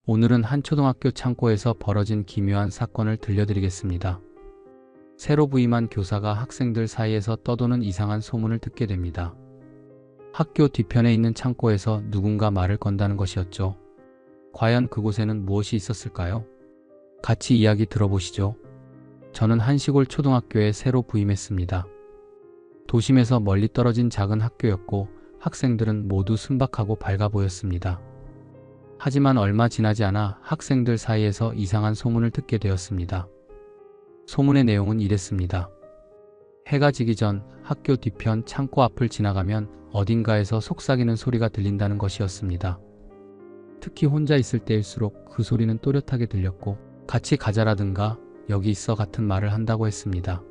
오늘은 한 초등학교 창고에서 벌어진 기묘한 사건을 들려드리겠습니다. 새로 부임한 교사가 학생들 사이에서 떠도는 이상한 소문을 듣게 됩니다. 학교 뒤편에 있는 창고에서 누군가 말을 건다는 것이었죠. 과연 그곳에는 무엇이 있었을까요? 같이 이야기 들어보시죠. 저는 한 시골 초등학교에 새로 부임했습니다. 도심에서 멀리 떨어진 작은 학교였고 학생들은 모두 순박하고 밝아 보였습니다. 하지만 얼마 지나지 않아 학생들 사이에서 이상한 소문을 듣게 되었습니다. 소문의 내용은 이랬습니다. 해가 지기 전 학교 뒤편 창고 앞을 지나가면 어딘가에서 속삭이는 소리가 들린다는 것이었습니다. 특히 혼자 있을 때일수록 그 소리는 또렷하게 들렸고 같이 가자라든가 여기 있어 같은 말을 한다고 했습니다.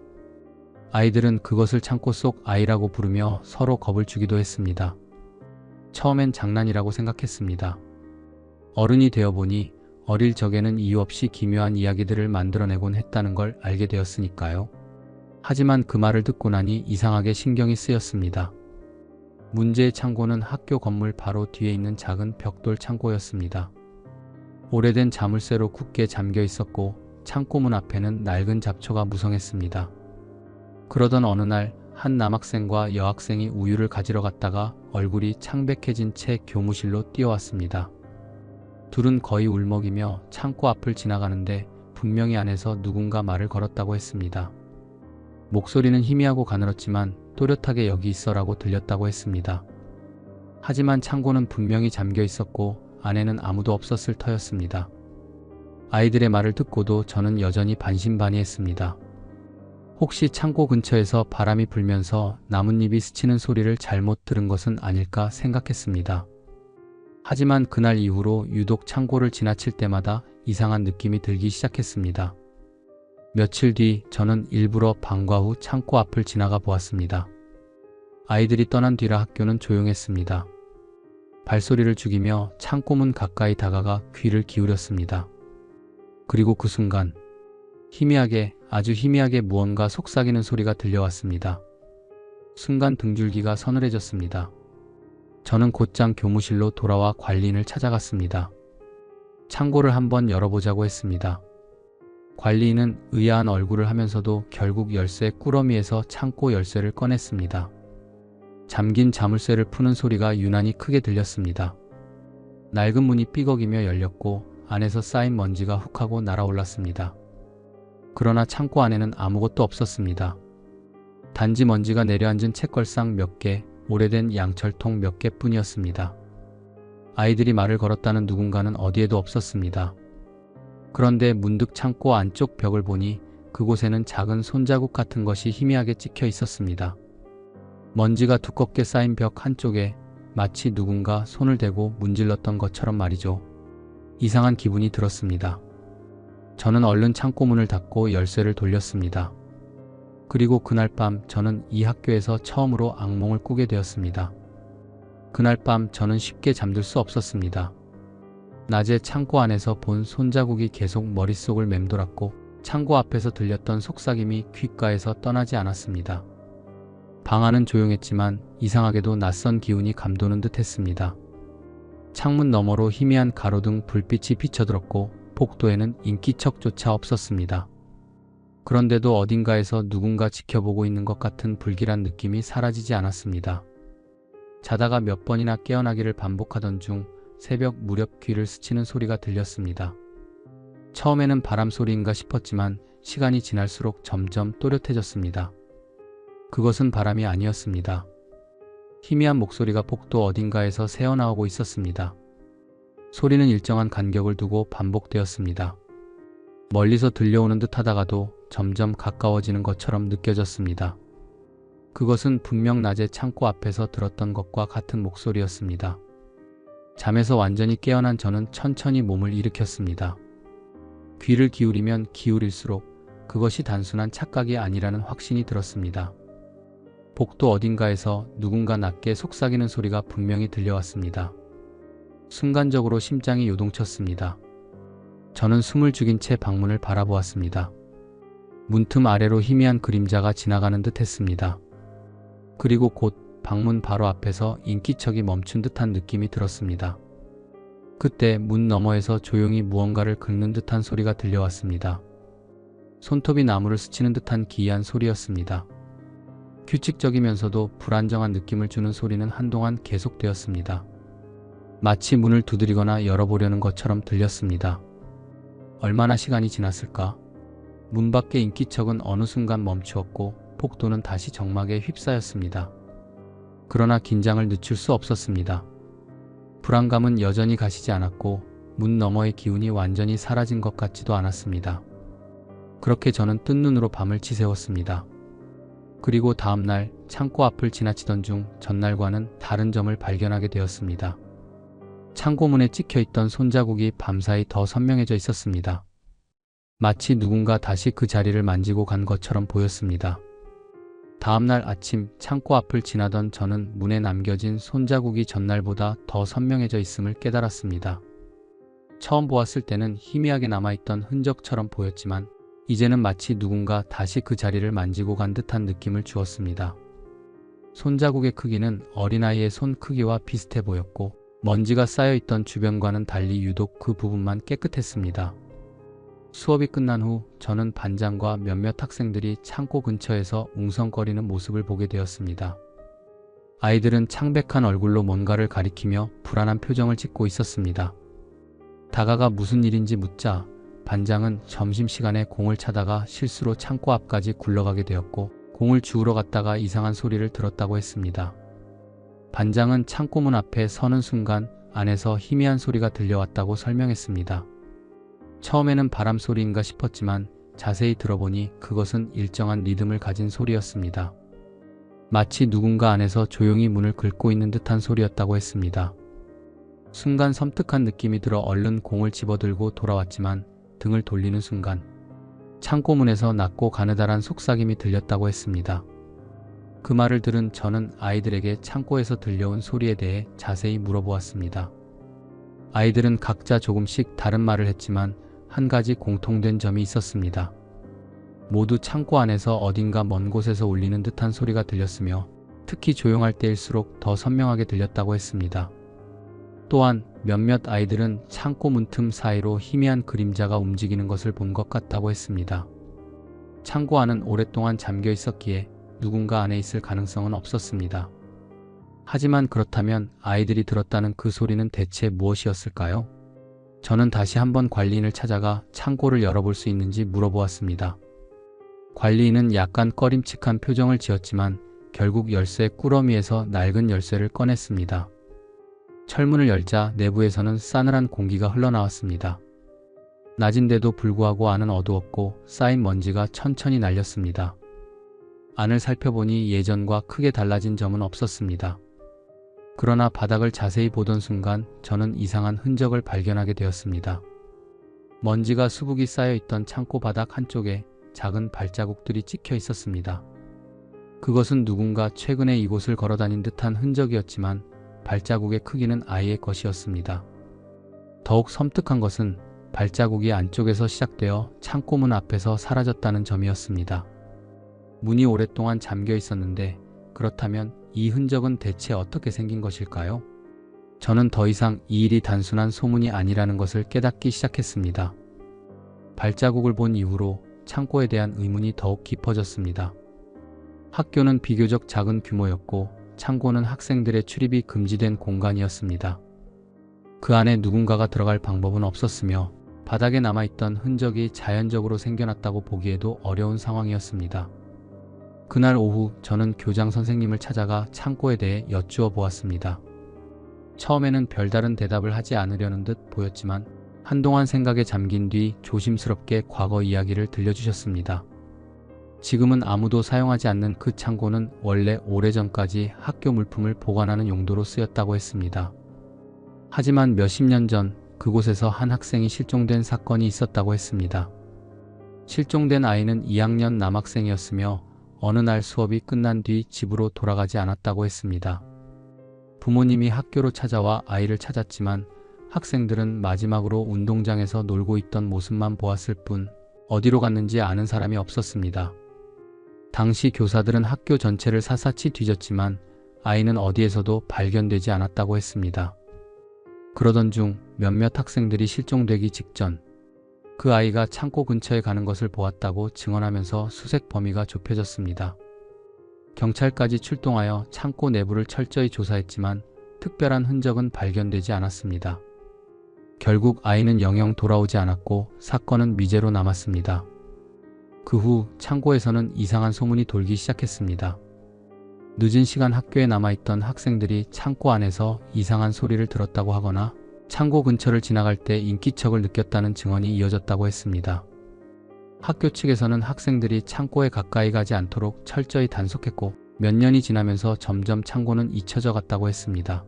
아이들은 그것을 창고 속 아이라고 부르며 서로 겁을 주기도 했습니다. 처음엔 장난이라고 생각했습니다. 어른이 되어보니 어릴 적에는 이유 없이 기묘한 이야기들을 만들어내곤 했다는 걸 알게 되었으니까요. 하지만 그 말을 듣고 나니 이상하게 신경이 쓰였습니다. 문제의 창고는 학교 건물 바로 뒤에 있는 작은 벽돌 창고였습니다. 오래된 자물쇠로 굳게 잠겨 있었고 창고문 앞에는 낡은 잡초가 무성했습니다. 그러던 어느 날 한 남학생과 여학생이 우유를 가지러 갔다가 얼굴이 창백해진 채 교무실로 뛰어왔습니다. 둘은 거의 울먹이며 창고 앞을 지나가는데 분명히 안에서 누군가 말을 걸었다고 했습니다. 목소리는 희미하고 가늘었지만 또렷하게 여기 있어라고 들렸다고 했습니다. 하지만 창고는 분명히 잠겨 있었고 안에는 아무도 없었을 터였습니다. 아이들의 말을 듣고도 저는 여전히 반신반의했습니다. 혹시 창고 근처에서 바람이 불면서 나뭇잎이 스치는 소리를 잘못 들은 것은 아닐까 생각했습니다. 하지만 그날 이후로 유독 창고를 지나칠 때마다 이상한 느낌이 들기 시작했습니다. 며칠 뒤 저는 일부러 방과 후 창고 앞을 지나가 보았습니다. 아이들이 떠난 뒤라 학교는 조용했습니다. 발소리를 죽이며 창고문 가까이 다가가 귀를 기울였습니다. 그리고 그 순간 희미하게, 아주 희미하게 무언가 속삭이는 소리가 들려왔습니다. 순간 등줄기가 서늘해졌습니다. 저는 곧장 교무실로 돌아와 관리인을 찾아갔습니다. 창고를 한번 열어보자고 했습니다. 관리인은 의아한 얼굴을 하면서도 결국 열쇠 꾸러미에서 창고 열쇠를 꺼냈습니다. 잠긴 자물쇠를 푸는 소리가 유난히 크게 들렸습니다. 낡은 문이 삐걱이며 열렸고 안에서 쌓인 먼지가 훅하고 날아올랐습니다. 그러나 창고 안에는 아무것도 없었습니다. 단지 먼지가 내려앉은 책걸상 몇 개, 오래된 양철통 몇 개뿐이었습니다. 아이들이 말을 걸었다는 누군가는 어디에도 없었습니다. 그런데 문득 창고 안쪽 벽을 보니 그곳에는 작은 손자국 같은 것이 희미하게 찍혀 있었습니다. 먼지가 두껍게 쌓인 벽 한쪽에 마치 누군가 손을 대고 문질렀던 것처럼 말이죠. 이상한 기분이 들었습니다. 저는 얼른 창고 문을 닫고 열쇠를 돌렸습니다. 그리고 그날 밤 저는 이 학교에서 처음으로 악몽을 꾸게 되었습니다. 그날 밤 저는 쉽게 잠들 수 없었습니다. 낮에 창고 안에서 본 손자국이 계속 머릿속을 맴돌았고 창고 앞에서 들렸던 속삭임이 귓가에서 떠나지 않았습니다. 방 안은 조용했지만 이상하게도 낯선 기운이 감도는 듯 했습니다. 창문 너머로 희미한 가로등 불빛이 비쳐들었고 복도에는 인기척조차 없었습니다. 그런데도 어딘가에서 누군가 지켜보고 있는 것 같은 불길한 느낌이 사라지지 않았습니다. 자다가 몇 번이나 깨어나기를 반복하던 중 새벽 무렵 귀를 스치는 소리가 들렸습니다. 처음에는 바람 소리인가 싶었지만 시간이 지날수록 점점 또렷해졌습니다. 그것은 바람이 아니었습니다. 희미한 목소리가 복도 어딘가에서 새어나오고 있었습니다. 소리는 일정한 간격을 두고 반복되었습니다. 멀리서 들려오는 듯 하다가도 점점 가까워지는 것처럼 느껴졌습니다. 그것은 분명 낮에 창고 앞에서 들었던 것과 같은 목소리였습니다. 잠에서 완전히 깨어난 저는 천천히 몸을 일으켰습니다. 귀를 기울이면 기울일수록 그것이 단순한 착각이 아니라는 확신이 들었습니다. 복도 어딘가에서 누군가 낮게 속삭이는 소리가 분명히 들려왔습니다. 순간적으로 심장이 요동쳤습니다. 저는 숨을 죽인 채 방문을 바라보았습니다. 문틈 아래로 희미한 그림자가 지나가는 듯 했습니다. 그리고 곧 방문 바로 앞에서 인기척이 멈춘 듯한 느낌이 들었습니다. 그때 문 너머에서 조용히 무언가를 긁는 듯한 소리가 들려왔습니다. 손톱이 나무를 스치는 듯한 기이한 소리였습니다. 규칙적이면서도 불안정한 느낌을 주는 소리는 한동안 계속되었습니다. 마치 문을 두드리거나 열어보려는 것처럼 들렸습니다. 얼마나 시간이 지났을까? 문 밖의 인기척은 어느 순간 멈추었고 폭도는 다시 정막에 휩싸였습니다. 그러나 긴장을 늦출 수 없었습니다. 불안감은 여전히 가시지 않았고 문 너머의 기운이 완전히 사라진 것 같지도 않았습니다. 그렇게 저는 뜬 눈으로 밤을 지새웠습니다. 그리고 다음날 창고 앞을 지나치던 중 전날과는 다른 점을 발견하게 되었습니다. 창고문에 찍혀있던 손자국이 밤사이 더 선명해져 있었습니다. 마치 누군가 다시 그 자리를 만지고 간 것처럼 보였습니다. 다음날 아침 창고 앞을 지나던 저는 문에 남겨진 손자국이 전날보다 더 선명해져 있음을 깨달았습니다. 처음 보았을 때는 희미하게 남아있던 흔적처럼 보였지만 이제는 마치 누군가 다시 그 자리를 만지고 간 듯한 느낌을 주었습니다. 손자국의 크기는 어린아이의 손 크기와 비슷해 보였고 먼지가 쌓여있던 주변과는 달리 유독 그 부분만 깨끗했습니다. 수업이 끝난 후 저는 반장과 몇몇 학생들이 창고 근처에서 웅성거리는 모습을 보게 되었습니다. 아이들은 창백한 얼굴로 뭔가를 가리키며 불안한 표정을 짓고 있었습니다. 다가가 무슨 일인지 묻자 반장은 점심시간에 공을 차다가 실수로 창고 앞까지 굴러가게 되었고 공을 주우러 갔다가 이상한 소리를 들었다고 했습니다. 반장은 창고문 앞에 서는 순간 안에서 희미한 소리가 들려왔다고 설명했습니다. 처음에는 바람 소리인가 싶었지만 자세히 들어보니 그것은 일정한 리듬을 가진 소리였습니다. 마치 누군가 안에서 조용히 문을 긁고 있는 듯한 소리였다고 했습니다. 순간 섬뜩한 느낌이 들어 얼른 공을 집어들고 돌아왔지만 등을 돌리는 순간 창고문에서 낮고 가느다란 속삭임이 들렸다고 했습니다. 그 말을 들은 저는 아이들에게 창고에서 들려온 소리에 대해 자세히 물어보았습니다. 아이들은 각자 조금씩 다른 말을 했지만 한 가지 공통된 점이 있었습니다. 모두 창고 안에서 어딘가 먼 곳에서 울리는 듯한 소리가 들렸으며 특히 조용할 때일수록 더 선명하게 들렸다고 했습니다. 또한 몇몇 아이들은 창고 문틈 사이로 희미한 그림자가 움직이는 것을 본 것 같다고 했습니다. 창고 안은 오랫동안 잠겨 있었기에 누군가 안에 있을 가능성은 없었습니다. 하지만 그렇다면 아이들이 들었다는 그 소리는 대체 무엇이었을까요? 저는 다시 한번 관리인을 찾아가 창고를 열어볼 수 있는지 물어보았습니다. 관리인은 약간 꺼림칙한 표정을 지었지만 결국 열쇠 꾸러미에서 낡은 열쇠를 꺼냈습니다. 철문을 열자 내부에서는 싸늘한 공기가 흘러나왔습니다. 낮인데도 불구하고 안은 어두웠고 쌓인 먼지가 천천히 날렸습니다. 안을 살펴보니 예전과 크게 달라진 점은 없었습니다. 그러나 바닥을 자세히 보던 순간 저는 이상한 흔적을 발견하게 되었습니다. 먼지가 수북이 쌓여있던 창고 바닥 한쪽에 작은 발자국들이 찍혀 있었습니다. 그것은 누군가 최근에 이곳을 걸어다닌 듯한 흔적이었지만 발자국의 크기는 아이의 것이었습니다. 더욱 섬뜩한 것은 발자국이 안쪽에서 시작되어 창고문 앞에서 사라졌다는 점이었습니다. 문이 오랫동안 잠겨 있었는데 그렇다면 이 흔적은 대체 어떻게 생긴 것일까요? 저는 더 이상 이 일이 단순한 소문이 아니라는 것을 깨닫기 시작했습니다. 발자국을 본 이후로 창고에 대한 의문이 더욱 깊어졌습니다. 학교는 비교적 작은 규모였고 창고는 학생들의 출입이 금지된 공간이었습니다. 그 안에 누군가가 들어갈 방법은 없었으며 바닥에 남아있던 흔적이 자연적으로 생겨났다고 보기에도 어려운 상황이었습니다. 그날 오후 저는 교장 선생님을 찾아가 창고에 대해 여쭈어 보았습니다. 처음에는 별다른 대답을 하지 않으려는 듯 보였지만 한동안 생각에 잠긴 뒤 조심스럽게 과거 이야기를 들려주셨습니다. 지금은 아무도 사용하지 않는 그 창고는 원래 오래전까지 학교 물품을 보관하는 용도로 쓰였다고 했습니다. 하지만 몇십 년 전 그곳에서 한 학생이 실종된 사건이 있었다고 했습니다. 실종된 아이는 2학년 남학생이었으며 어느 날 수업이 끝난 뒤 집으로 돌아가지 않았다고 했습니다. 부모님이 학교로 찾아와 아이를 찾았지만 학생들은 마지막으로 운동장에서 놀고 있던 모습만 보았을 뿐 어디로 갔는지 아는 사람이 없었습니다. 당시 교사들은 학교 전체를 샅샅이 뒤졌지만 아이는 어디에서도 발견되지 않았다고 했습니다. 그러던 중 몇몇 학생들이 실종되기 직전 그 아이가 창고 근처에 가는 것을 보았다고 증언하면서 수색 범위가 좁혀졌습니다. 경찰까지 출동하여 창고 내부를 철저히 조사했지만 특별한 흔적은 발견되지 않았습니다. 결국 아이는 영영 돌아오지 않았고 사건은 미제로 남았습니다. 그 후 창고에서는 이상한 소문이 돌기 시작했습니다. 늦은 시간 학교에 남아있던 학생들이 창고 안에서 이상한 소리를 들었다고 하거나 창고 근처를 지나갈 때 인기척을 느꼈다는 증언이 이어졌다고 했습니다. 학교 측에서는 학생들이 창고에 가까이 가지 않도록 철저히 단속했고 몇 년이 지나면서 점점 창고는 잊혀져 갔다고 했습니다.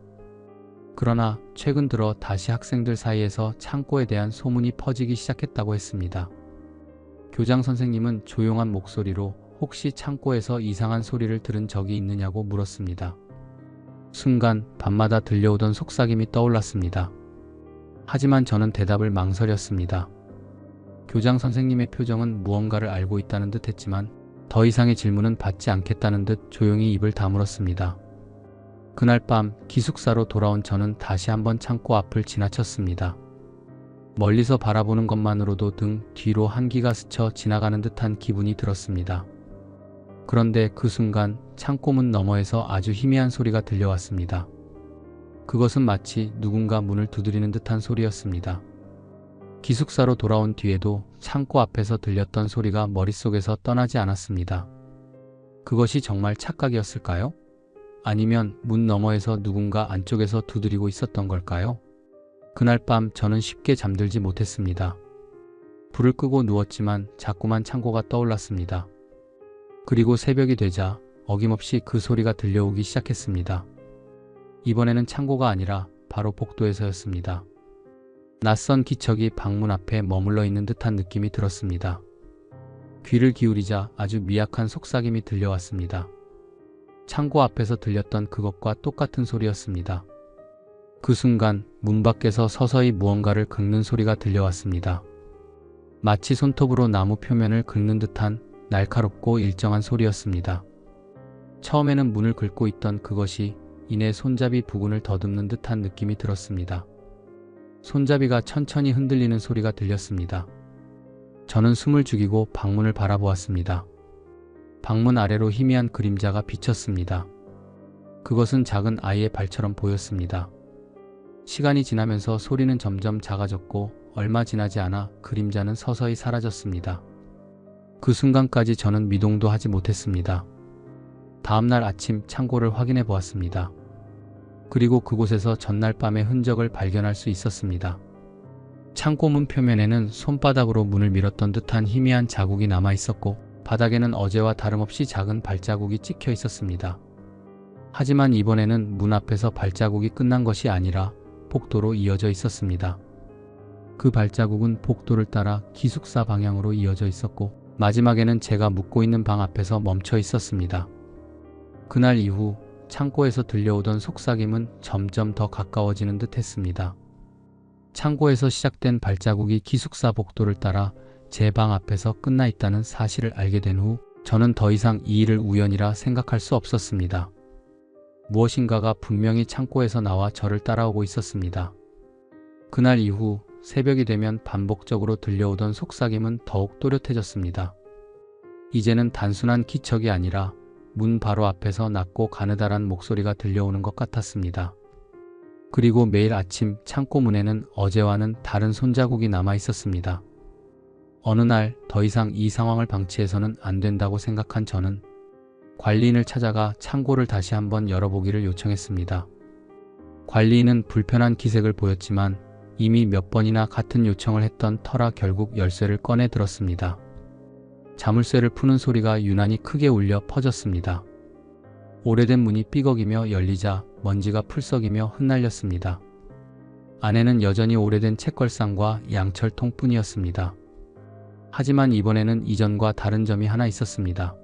그러나 최근 들어 다시 학생들 사이에서 창고에 대한 소문이 퍼지기 시작했다고 했습니다. 교장 선생님은 조용한 목소리로 혹시 창고에서 이상한 소리를 들은 적이 있느냐고 물었습니다. 순간 밤마다 들려오던 속삭임이 떠올랐습니다. 하지만 저는 대답을 망설였습니다. 교장 선생님의 표정은 무언가를 알고 있다는 듯 했지만 더 이상의 질문은 받지 않겠다는 듯 조용히 입을 다물었습니다. 그날 밤 기숙사로 돌아온 저는 다시 한번 창고 앞을 지나쳤습니다. 멀리서 바라보는 것만으로도 등 뒤로 한기가 스쳐 지나가는 듯한 기분이 들었습니다. 그런데 그 순간 창고문 너머에서 아주 희미한 소리가 들려왔습니다. 그것은 마치 누군가 문을 두드리는 듯한 소리였습니다. 기숙사로 돌아온 뒤에도 창고 앞에서 들렸던 소리가 머릿속에서 떠나지 않았습니다. 그것이 정말 착각이었을까요? 아니면 문 너머에서 누군가 안쪽에서 두드리고 있었던 걸까요? 그날 밤 저는 쉽게 잠들지 못했습니다. 불을 끄고 누웠지만 자꾸만 창고가 떠올랐습니다. 그리고 새벽이 되자 어김없이 그 소리가 들려오기 시작했습니다. 이번에는 창고가 아니라 바로 복도에서였습니다. 낯선 기척이 방문 앞에 머물러 있는 듯한 느낌이 들었습니다. 귀를 기울이자 아주 미약한 속삭임이 들려왔습니다. 창고 앞에서 들렸던 그것과 똑같은 소리였습니다. 그 순간 문 밖에서 서서히 무언가를 긁는 소리가 들려왔습니다. 마치 손톱으로 나무 표면을 긁는 듯한 날카롭고 일정한 소리였습니다. 처음에는 문을 긁고 있던 그것이 이내 손잡이 부근을 더듬는 듯한 느낌이 들었습니다. 손잡이가 천천히 흔들리는 소리가 들렸습니다. 저는 숨을 죽이고 방문을 바라보았습니다. 방문 아래로 희미한 그림자가 비쳤습니다. 그것은 작은 아이의 발처럼 보였습니다. 시간이 지나면서 소리는 점점 작아졌고 얼마 지나지 않아 그림자는 서서히 사라졌습니다. 그 순간까지 저는 미동도 하지 못했습니다. 다음날 아침 창고를 확인해 보았습니다. 그리고 그곳에서 전날 밤의 흔적을 발견할 수 있었습니다. 창고문 표면에는 손바닥으로 문을 밀었던 듯한 희미한 자국이 남아 있었고 바닥에는 어제와 다름없이 작은 발자국이 찍혀 있었습니다. 하지만 이번에는 문 앞에서 발자국이 끝난 것이 아니라 복도로 이어져 있었습니다. 그 발자국은 복도를 따라 기숙사 방향으로 이어져 있었고 마지막에는 제가 묵고 있는 방 앞에서 멈춰 있었습니다. 그날 이후 창고에서 들려오던 속삭임은 점점 더 가까워지는 듯 했습니다. 창고에서 시작된 발자국이 기숙사 복도를 따라 제 방 앞에서 끝나 있다는 사실을 알게 된 후 저는 더 이상 이 일을 우연이라 생각할 수 없었습니다. 무엇인가가 분명히 창고에서 나와 저를 따라오고 있었습니다. 그날 이후 새벽이 되면 반복적으로 들려오던 속삭임은 더욱 또렷해졌습니다. 이제는 단순한 기척이 아니라 문 바로 앞에서 낮고 가느다란 목소리가 들려오는 것 같았습니다. 그리고 매일 아침 창고 문에는 어제와는 다른 손자국이 남아 있었습니다. 어느 날 더 이상 이 상황을 방치해서는 안 된다고 생각한 저는 관리인을 찾아가 창고를 다시 한번 열어보기를 요청했습니다. 관리인은 불편한 기색을 보였지만 이미 몇 번이나 같은 요청을 했던 터라 결국 열쇠를 꺼내 들었습니다. 자물쇠를 푸는 소리가 유난히 크게 울려 퍼졌습니다. 오래된 문이 삐걱이며 열리자 먼지가 풀썩이며 흩날렸습니다. 안에는 여전히 오래된 책걸상과 양철통뿐이었습니다. 하지만 이번에는 이전과 다른 점이 하나 있었습니다.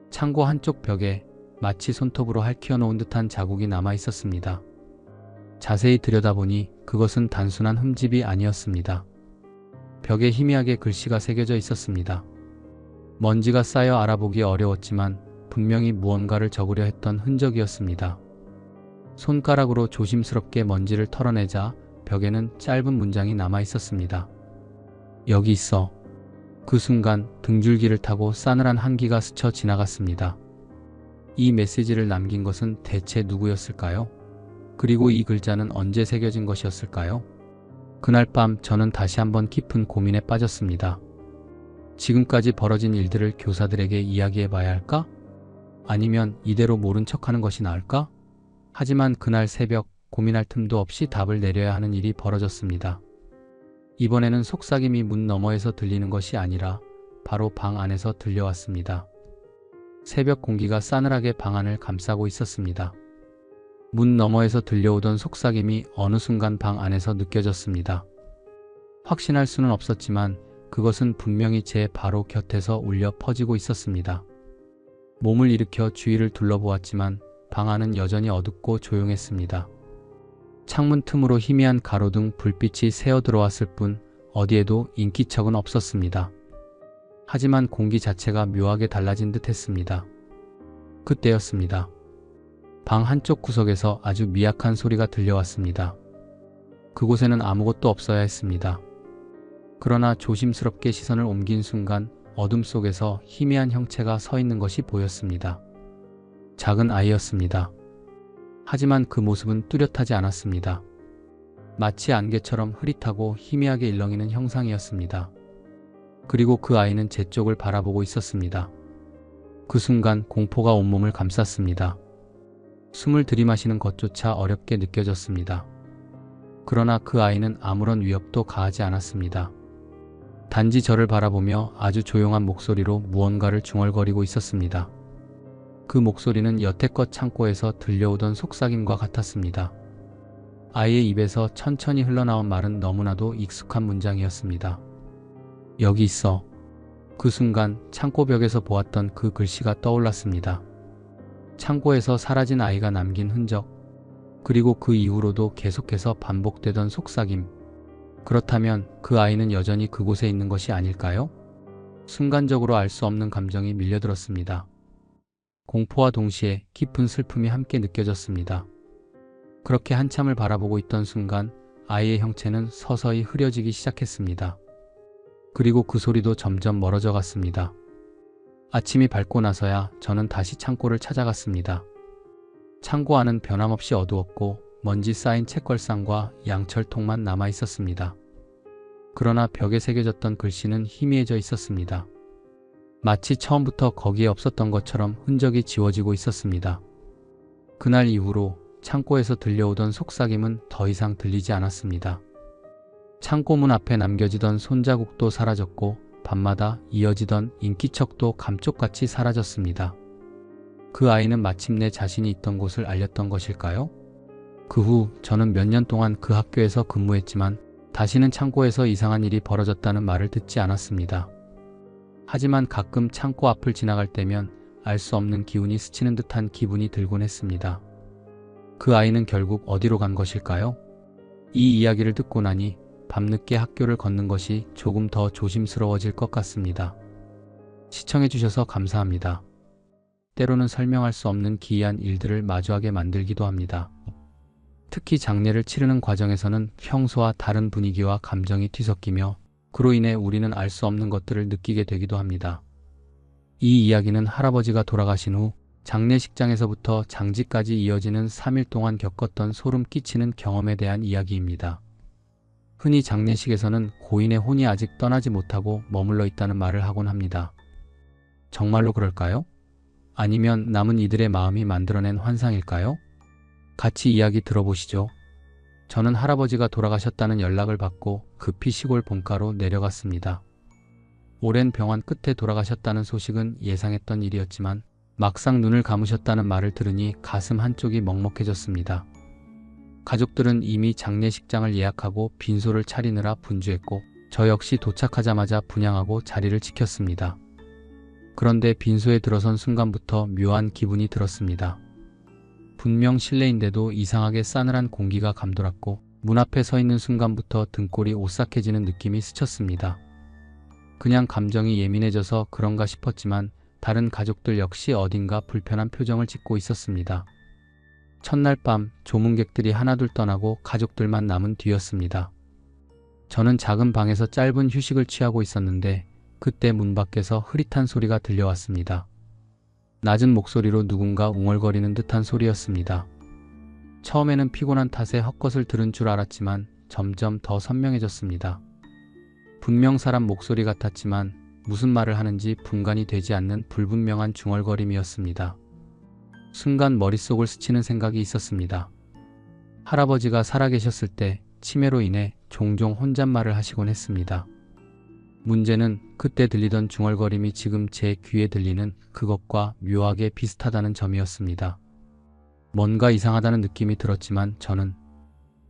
창고 한쪽 벽에 마치 손톱으로 핥혀 놓은 듯한 자국이 남아 있었습니다. 자세히 들여다보니 그것은 단순한 흠집이 아니었습니다. 벽에 희미하게 글씨가 새겨져 있었습니다. 먼지가 쌓여 알아보기 어려웠지만 분명히 무언가를 적으려 했던 흔적이었습니다. 손가락으로 조심스럽게 먼지를 털어내자 벽에는 짧은 문장이 남아 있었습니다. 여기 있어. 그 순간 등줄기를 타고 싸늘한 한기가 스쳐 지나갔습니다. 이 메시지를 남긴 것은 대체 누구였을까요? 그리고 이 글자는 언제 새겨진 것이었을까요? 그날 밤 저는 다시 한번 깊은 고민에 빠졌습니다. 지금까지 벌어진 일들을 교사들에게 이야기해 봐야 할까? 아니면 이대로 모른 척하는 것이 나을까? 하지만 그날 새벽 고민할 틈도 없이 답을 내려야 하는 일이 벌어졌습니다. 이번에는 속삭임이 문 너머에서 들리는 것이 아니라 바로 방 안에서 들려왔습니다. 새벽 공기가 싸늘하게 방 안을 감싸고 있었습니다. 문 너머에서 들려오던 속삭임이 어느 순간 방 안에서 느껴졌습니다. 확신할 수는 없었지만 그것은 분명히 제 바로 곁에서 울려 퍼지고 있었습니다. 몸을 일으켜 주위를 둘러보았지만 방 안은 여전히 어둡고 조용했습니다. 창문 틈으로 희미한 가로등 불빛이 새어 들어왔을 뿐 어디에도 인기척은 없었습니다. 하지만 공기 자체가 묘하게 달라진 듯 했습니다. 그때였습니다. 방 한쪽 구석에서 아주 미약한 소리가 들려왔습니다. 그곳에는 아무것도 없어야 했습니다. 그러나 조심스럽게 시선을 옮긴 순간 어둠 속에서 희미한 형체가 서 있는 것이 보였습니다. 작은 아이였습니다. 하지만 그 모습은 뚜렷하지 않았습니다. 마치 안개처럼 흐릿하고 희미하게 일렁이는 형상이었습니다. 그리고 그 아이는 제 쪽을 바라보고 있었습니다. 그 순간 공포가 온몸을 감쌌습니다. 숨을 들이마시는 것조차 어렵게 느껴졌습니다. 그러나 그 아이는 아무런 위협도 가하지 않았습니다. 단지 저를 바라보며 아주 조용한 목소리로 무언가를 중얼거리고 있었습니다. 그 목소리는 여태껏 창고에서 들려오던 속삭임과 같았습니다. 아이의 입에서 천천히 흘러나온 말은 너무나도 익숙한 문장이었습니다. 여기 있어. 그 순간 창고 벽에서 보았던 그 글씨가 떠올랐습니다. 창고에서 사라진 아이가 남긴 흔적, 그리고 그 이후로도 계속해서 반복되던 속삭임. 그렇다면 그 아이는 여전히 그곳에 있는 것이 아닐까요? 순간적으로 알 수 없는 감정이 밀려들었습니다. 공포와 동시에 깊은 슬픔이 함께 느껴졌습니다. 그렇게 한참을 바라보고 있던 순간 아이의 형체는 서서히 흐려지기 시작했습니다. 그리고 그 소리도 점점 멀어져 갔습니다. 아침이 밝고 나서야 저는 다시 창고를 찾아갔습니다. 창고 안은 변함없이 어두웠고 먼지 쌓인 책걸상과 양철통만 남아 있었습니다. 그러나 벽에 새겨졌던 글씨는 희미해져 있었습니다. 마치 처음부터 거기에 없었던 것처럼 흔적이 지워지고 있었습니다. 그날 이후로 창고에서 들려오던 속삭임은 더 이상 들리지 않았습니다. 창고문 앞에 남겨지던 손자국도 사라졌고 밤마다 이어지던 인기척도 감쪽같이 사라졌습니다. 그 아이는 마침내 자신이 있던 곳을 알렸던 것일까요? 그 후 저는 몇 년 동안 그 학교에서 근무했지만 다시는 창고에서 이상한 일이 벌어졌다는 말을 듣지 않았습니다. 하지만 가끔 창고 앞을 지나갈 때면 알 수 없는 기운이 스치는 듯한 기분이 들곤 했습니다. 그 아이는 결국 어디로 간 것일까요? 이 이야기를 듣고 나니 밤늦게 학교를 걷는 것이 조금 더 조심스러워질 것 같습니다. 시청해주셔서 감사합니다. 때로는 설명할 수 없는 기이한 일들을 마주하게 만들기도 합니다. 특히 장례를 치르는 과정에서는 평소와 다른 분위기와 감정이 뒤섞이며 그로 인해 우리는 알 수 없는 것들을 느끼게 되기도 합니다. 이 이야기는 할아버지가 돌아가신 후 장례식장에서부터 장지까지 이어지는 3일 동안 겪었던 소름 끼치는 경험에 대한 이야기입니다. 흔히 장례식에서는 고인의 혼이 아직 떠나지 못하고 머물러 있다는 말을 하곤 합니다. 정말로 그럴까요? 아니면 남은 이들의 마음이 만들어낸 환상일까요? 같이 이야기 들어보시죠. 저는 할아버지가 돌아가셨다는 연락을 받고 급히 시골 본가로 내려갔습니다. 오랜 병환 끝에 돌아가셨다는 소식은 예상했던 일이었지만 막상 눈을 감으셨다는 말을 들으니 가슴 한쪽이 먹먹해졌습니다. 가족들은 이미 장례식장을 예약하고 빈소를 차리느라 분주했고 저 역시 도착하자마자 분향하고 자리를 지켰습니다. 그런데 빈소에 들어선 순간부터 묘한 기분이 들었습니다. 분명 실내인데도 이상하게 싸늘한 공기가 감돌았고 문 앞에 서 있는 순간부터 등골이 오싹해지는 느낌이 스쳤습니다. 그냥 감정이 예민해져서 그런가 싶었지만 다른 가족들 역시 어딘가 불편한 표정을 짓고 있었습니다. 첫날 밤 조문객들이 하나둘 떠나고 가족들만 남은 뒤였습니다. 저는 작은 방에서 짧은 휴식을 취하고 있었는데 그때 문 밖에서 흐릿한 소리가 들려왔습니다. 낮은 목소리로 누군가 웅얼거리는 듯한 소리였습니다. 처음에는 피곤한 탓에 헛것을 들은 줄 알았지만 점점 더 선명해졌습니다. 분명 사람 목소리 같았지만 무슨 말을 하는지 분간이 되지 않는 불분명한 중얼거림이었습니다. 순간 머릿속을 스치는 생각이 있었습니다. 할아버지가 살아계셨을 때 치매로 인해 종종 혼잣말을 하시곤 했습니다. 문제는 그때 들리던 중얼거림이 지금 제 귀에 들리는 그것과 묘하게 비슷하다는 점이었습니다. 뭔가 이상하다는 느낌이 들었지만 저는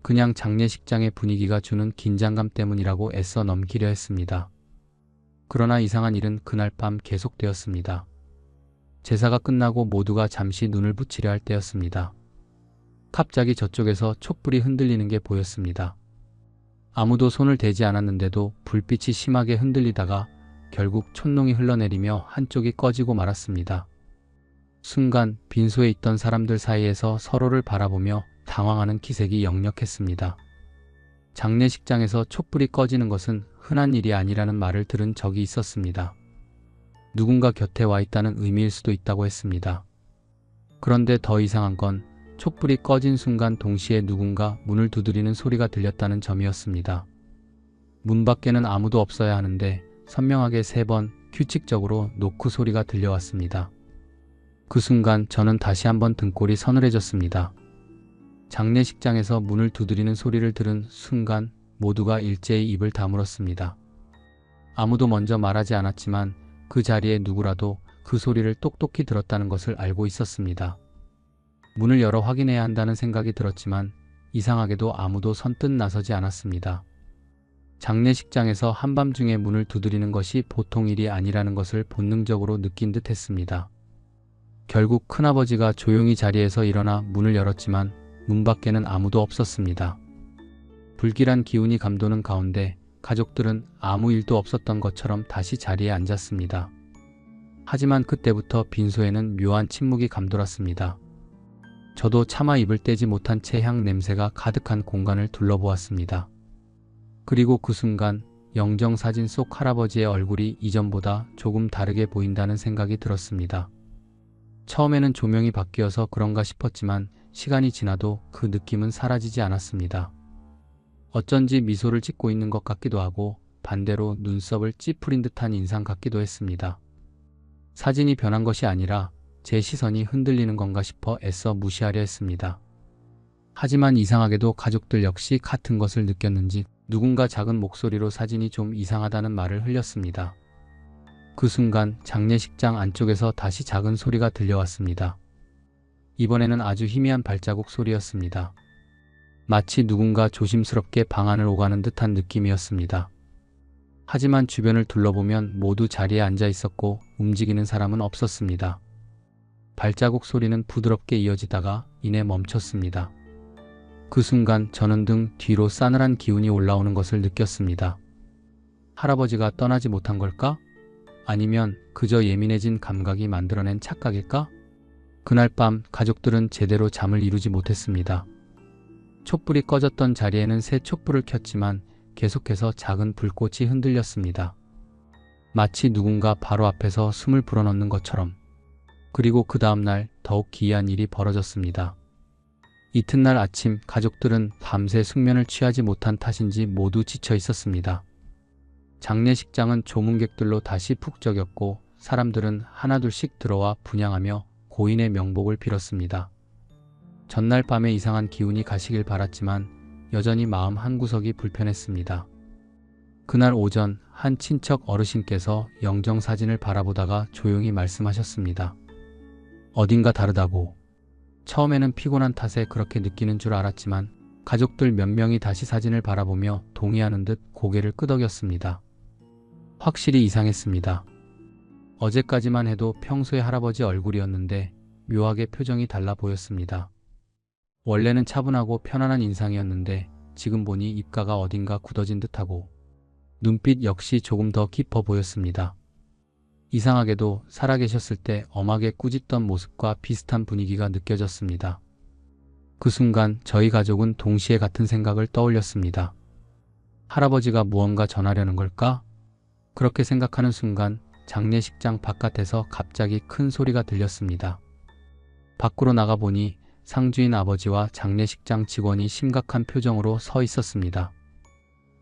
그냥 장례식장의 분위기가 주는 긴장감 때문이라고 애써 넘기려 했습니다. 그러나 이상한 일은 그날 밤 계속되었습니다. 제사가 끝나고 모두가 잠시 눈을 붙이려 할 때였습니다. 갑자기 저쪽에서 촛불이 흔들리는 게 보였습니다. 아무도 손을 대지 않았는데도 불빛이 심하게 흔들리다가 결국 촛농이 흘러내리며 한쪽이 꺼지고 말았습니다. 순간 빈소에 있던 사람들 사이에서 서로를 바라보며 당황하는 기색이 역력했습니다. 장례식장에서 촛불이 꺼지는 것은 흔한 일이 아니라는 말을 들은 적이 있었습니다. 누군가 곁에 와 있다는 의미일 수도 있다고 했습니다. 그런데 더 이상한 건 촛불이 꺼진 순간 동시에 누군가 문을 두드리는 소리가 들렸다는 점이었습니다. 문 밖에는 아무도 없어야 하는데 선명하게 3번 규칙적으로 노크 소리가 들려왔습니다. 그 순간 저는 다시 한번 등골이 서늘해졌습니다. 장례식장에서 문을 두드리는 소리를 들은 순간 모두가 일제히 입을 다물었습니다. 아무도 먼저 말하지 않았지만 그 자리에 누구라도 그 소리를 똑똑히 들었다는 것을 알고 있었습니다. 문을 열어 확인해야 한다는 생각이 들었지만 이상하게도 아무도 선뜻 나서지 않았습니다. 장례식장에서 한밤중에 문을 두드리는 것이 보통 일이 아니라는 것을 본능적으로 느낀 듯 했습니다. 결국 큰아버지가 조용히 자리에서 일어나 문을 열었지만 문 밖에는 아무도 없었습니다. 불길한 기운이 감도는 가운데 가족들은 아무 일도 없었던 것처럼 다시 자리에 앉았습니다. 하지만 그때부터 빈소에는 묘한 침묵이 감돌았습니다. 저도 차마 입을 떼지 못한 채 향 냄새가 가득한 공간을 둘러보았습니다. 그리고 그 순간 영정사진 속 할아버지의 얼굴이 이전보다 조금 다르게 보인다는 생각이 들었습니다. 처음에는 조명이 바뀌어서 그런가 싶었지만 시간이 지나도 그 느낌은 사라지지 않았습니다. 어쩐지 미소를 짓고 있는 것 같기도 하고 반대로 눈썹을 찌푸린 듯한 인상 같기도 했습니다. 사진이 변한 것이 아니라 제 시선이 흔들리는 건가 싶어 애써 무시하려 했습니다. 하지만 이상하게도 가족들 역시 같은 것을 느꼈는지 누군가 작은 목소리로 사진이 좀 이상하다는 말을 흘렸습니다. 그 순간 장례식장 안쪽에서 다시 작은 소리가 들려왔습니다. 이번에는 아주 희미한 발자국 소리였습니다. 마치 누군가 조심스럽게 방 안을 오가는 듯한 느낌이었습니다. 하지만 주변을 둘러보면 모두 자리에 앉아 있었고 움직이는 사람은 없었습니다. 발자국 소리는 부드럽게 이어지다가 이내 멈췄습니다. 그 순간 저는 등 뒤로 싸늘한 기운이 올라오는 것을 느꼈습니다. 할아버지가 떠나지 못한 걸까? 아니면 그저 예민해진 감각이 만들어낸 착각일까? 그날 밤 가족들은 제대로 잠을 이루지 못했습니다. 촛불이 꺼졌던 자리에는 새 촛불을 켰지만 계속해서 작은 불꽃이 흔들렸습니다. 마치 누군가 바로 앞에서 숨을 불어넣는 것처럼. 그리고 그 다음날 더욱 기이한 일이 벌어졌습니다. 이튿날 아침 가족들은 밤새 숙면을 취하지 못한 탓인지 모두 지쳐 있었습니다. 장례식장은 조문객들로 다시 푹 젖었고 사람들은 하나둘씩 들어와 분향하며 고인의 명복을 빌었습니다. 전날 밤에 이상한 기운이 가시길 바랐지만 여전히 마음 한구석이 불편했습니다. 그날 오전 한 친척 어르신께서 영정사진을 바라보다가 조용히 말씀하셨습니다. 어딘가 다르다고. 처음에는 피곤한 탓에 그렇게 느끼는 줄 알았지만 가족들 몇 명이 다시 사진을 바라보며 동의하는 듯 고개를 끄덕였습니다. 확실히 이상했습니다. 어제까지만 해도 평소의 할아버지 얼굴이었는데 묘하게 표정이 달라 보였습니다. 원래는 차분하고 편안한 인상이었는데 지금 보니 입가가 어딘가 굳어진 듯하고 눈빛 역시 조금 더 깊어 보였습니다. 이상하게도 살아계셨을 때 엄하게 꾸짖던 모습과 비슷한 분위기가 느껴졌습니다. 그 순간 저희 가족은 동시에 같은 생각을 떠올렸습니다. 할아버지가 무언가 전하려는 걸까? 그렇게 생각하는 순간 장례식장 바깥에서 갑자기 큰 소리가 들렸습니다. 밖으로 나가보니 상주인 아버지와 장례식장 직원이 심각한 표정으로 서 있었습니다.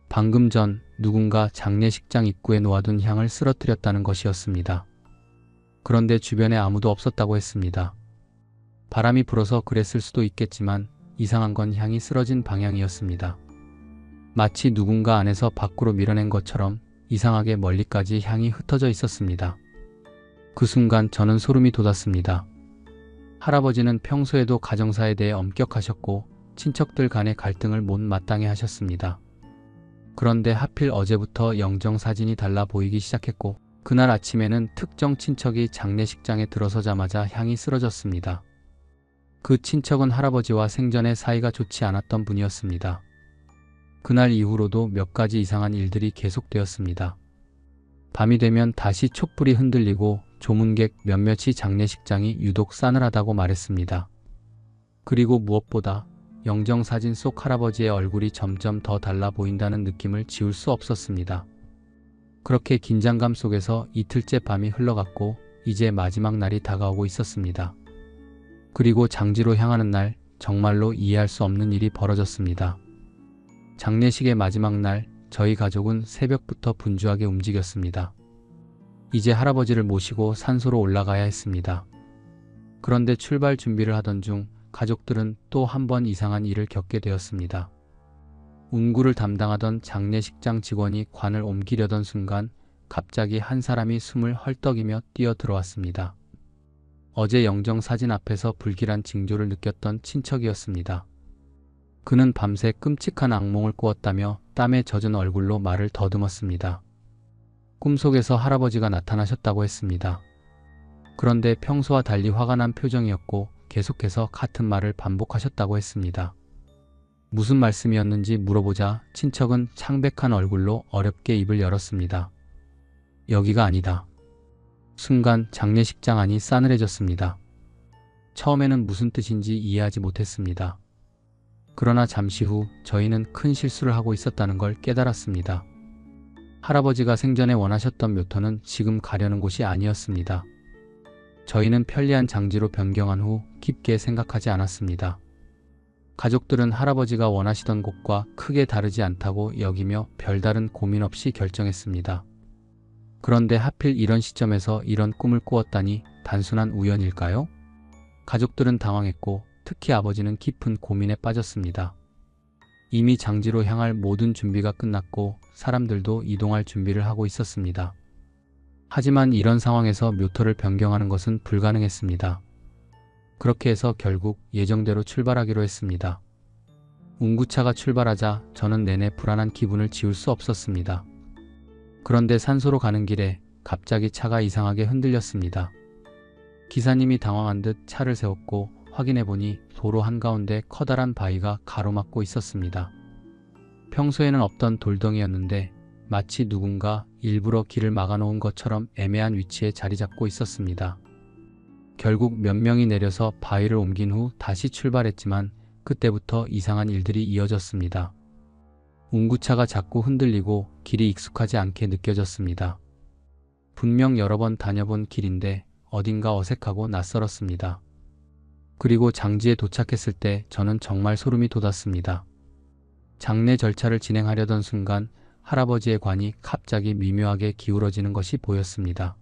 방금 전 누군가 장례식장 입구에 놓아둔 향을 쓰러뜨렸다는 것이었습니다. 그런데 주변에 아무도 없었다고 했습니다. 바람이 불어서 그랬을 수도 있겠지만 이상한 건 향이 쓰러진 방향이었습니다. 마치 누군가 안에서 밖으로 밀어낸 것처럼 이상하게 멀리까지 향이 흩어져 있었습니다. 그 순간 저는 소름이 돋았습니다. 할아버지는 평소에도 가정사에 대해 엄격하셨고 친척들 간의 갈등을 못마땅해 하셨습니다. 그런데 하필 어제부터 영정사진이 달라 보이기 시작했고 그날 아침에는 특정 친척이 장례식장에 들어서자마자 향이 쓰러졌습니다. 그 친척은 할아버지와 생전에 사이가 좋지 않았던 분이었습니다. 그날 이후로도 몇 가지 이상한 일들이 계속되었습니다. 밤이 되면 다시 촛불이 흔들리고 조문객 몇몇이 장례식장이 유독 싸늘하다고 말했습니다. 그리고 무엇보다 영정사진 속 할아버지의 얼굴이 점점 더 달라 보인다는 느낌을 지울 수 없었습니다. 그렇게 긴장감 속에서 이틀째 밤이 흘러갔고 이제 마지막 날이 다가오고 있었습니다. 그리고 장지로 향하는 날 정말로 이해할 수 없는 일이 벌어졌습니다. 장례식의 마지막 날 저희 가족은 새벽부터 분주하게 움직였습니다. 이제 할아버지를 모시고 산소로 올라가야 했습니다. 그런데 출발 준비를 하던 중 가족들은 또 한 번 이상한 일을 겪게 되었습니다. 운구를 담당하던 장례식장 직원이 관을 옮기려던 순간 갑자기 한 사람이 숨을 헐떡이며 뛰어 들어왔습니다. 어제 영정사진 앞에서 불길한 징조를 느꼈던 친척이었습니다. 그는 밤새 끔찍한 악몽을 꾸었다며 땀에 젖은 얼굴로 말을 더듬었습니다. 꿈속에서 할아버지가 나타나셨다고 했습니다. 그런데 평소와 달리 화가 난 표정이었고 계속해서 같은 말을 반복하셨다고 했습니다. 무슨 말씀이었는지 물어보자 친척은 창백한 얼굴로 어렵게 입을 열었습니다. 여기가 아니다. 순간 장례식장 안이 싸늘해졌습니다. 처음에는 무슨 뜻인지 이해하지 못했습니다. 그러나 잠시 후 저희는 큰 실수를 하고 있었다는 걸 깨달았습니다. 할아버지가 생전에 원하셨던 묘터는 지금 가려는 곳이 아니었습니다. 저희는 편리한 장지로 변경한 후 깊게 생각하지 않았습니다. 가족들은 할아버지가 원하시던 곳과 크게 다르지 않다고 여기며 별다른 고민 없이 결정했습니다. 그런데 하필 이런 시점에서 이런 꿈을 꾸었다니 단순한 우연일까요? 가족들은 당황했고 특히 아버지는 깊은 고민에 빠졌습니다. 이미 장지로 향할 모든 준비가 끝났고 사람들도 이동할 준비를 하고 있었습니다. 하지만 이런 상황에서 묘터를 변경하는 것은 불가능했습니다. 그렇게 해서 결국 예정대로 출발하기로 했습니다. 운구차가 출발하자 저는 내내 불안한 기분을 지울 수 없었습니다. 그런데 산소로 가는 길에 갑자기 차가 이상하게 흔들렸습니다. 기사님이 당황한 듯 차를 세웠고 확인해보니 도로 한가운데 커다란 바위가 가로막고 있었습니다. 평소에는 없던 돌덩이였는데 마치 누군가 일부러 길을 막아놓은 것처럼 애매한 위치에 자리 잡고 있었습니다. 결국 몇 명이 내려서 바위를 옮긴 후 다시 출발했지만 그때부터 이상한 일들이 이어졌습니다. 운구차가 자꾸 흔들리고 길이 익숙하지 않게 느껴졌습니다. 분명 여러 번 다녀본 길인데 어딘가 어색하고 낯설었습니다. 그리고 장지에 도착했을 때 저는 정말 소름이 돋았습니다. 장례 절차를 진행하려던 순간 할아버지의 관이 갑자기 미묘하게 기울어지는 것이 보였습니다.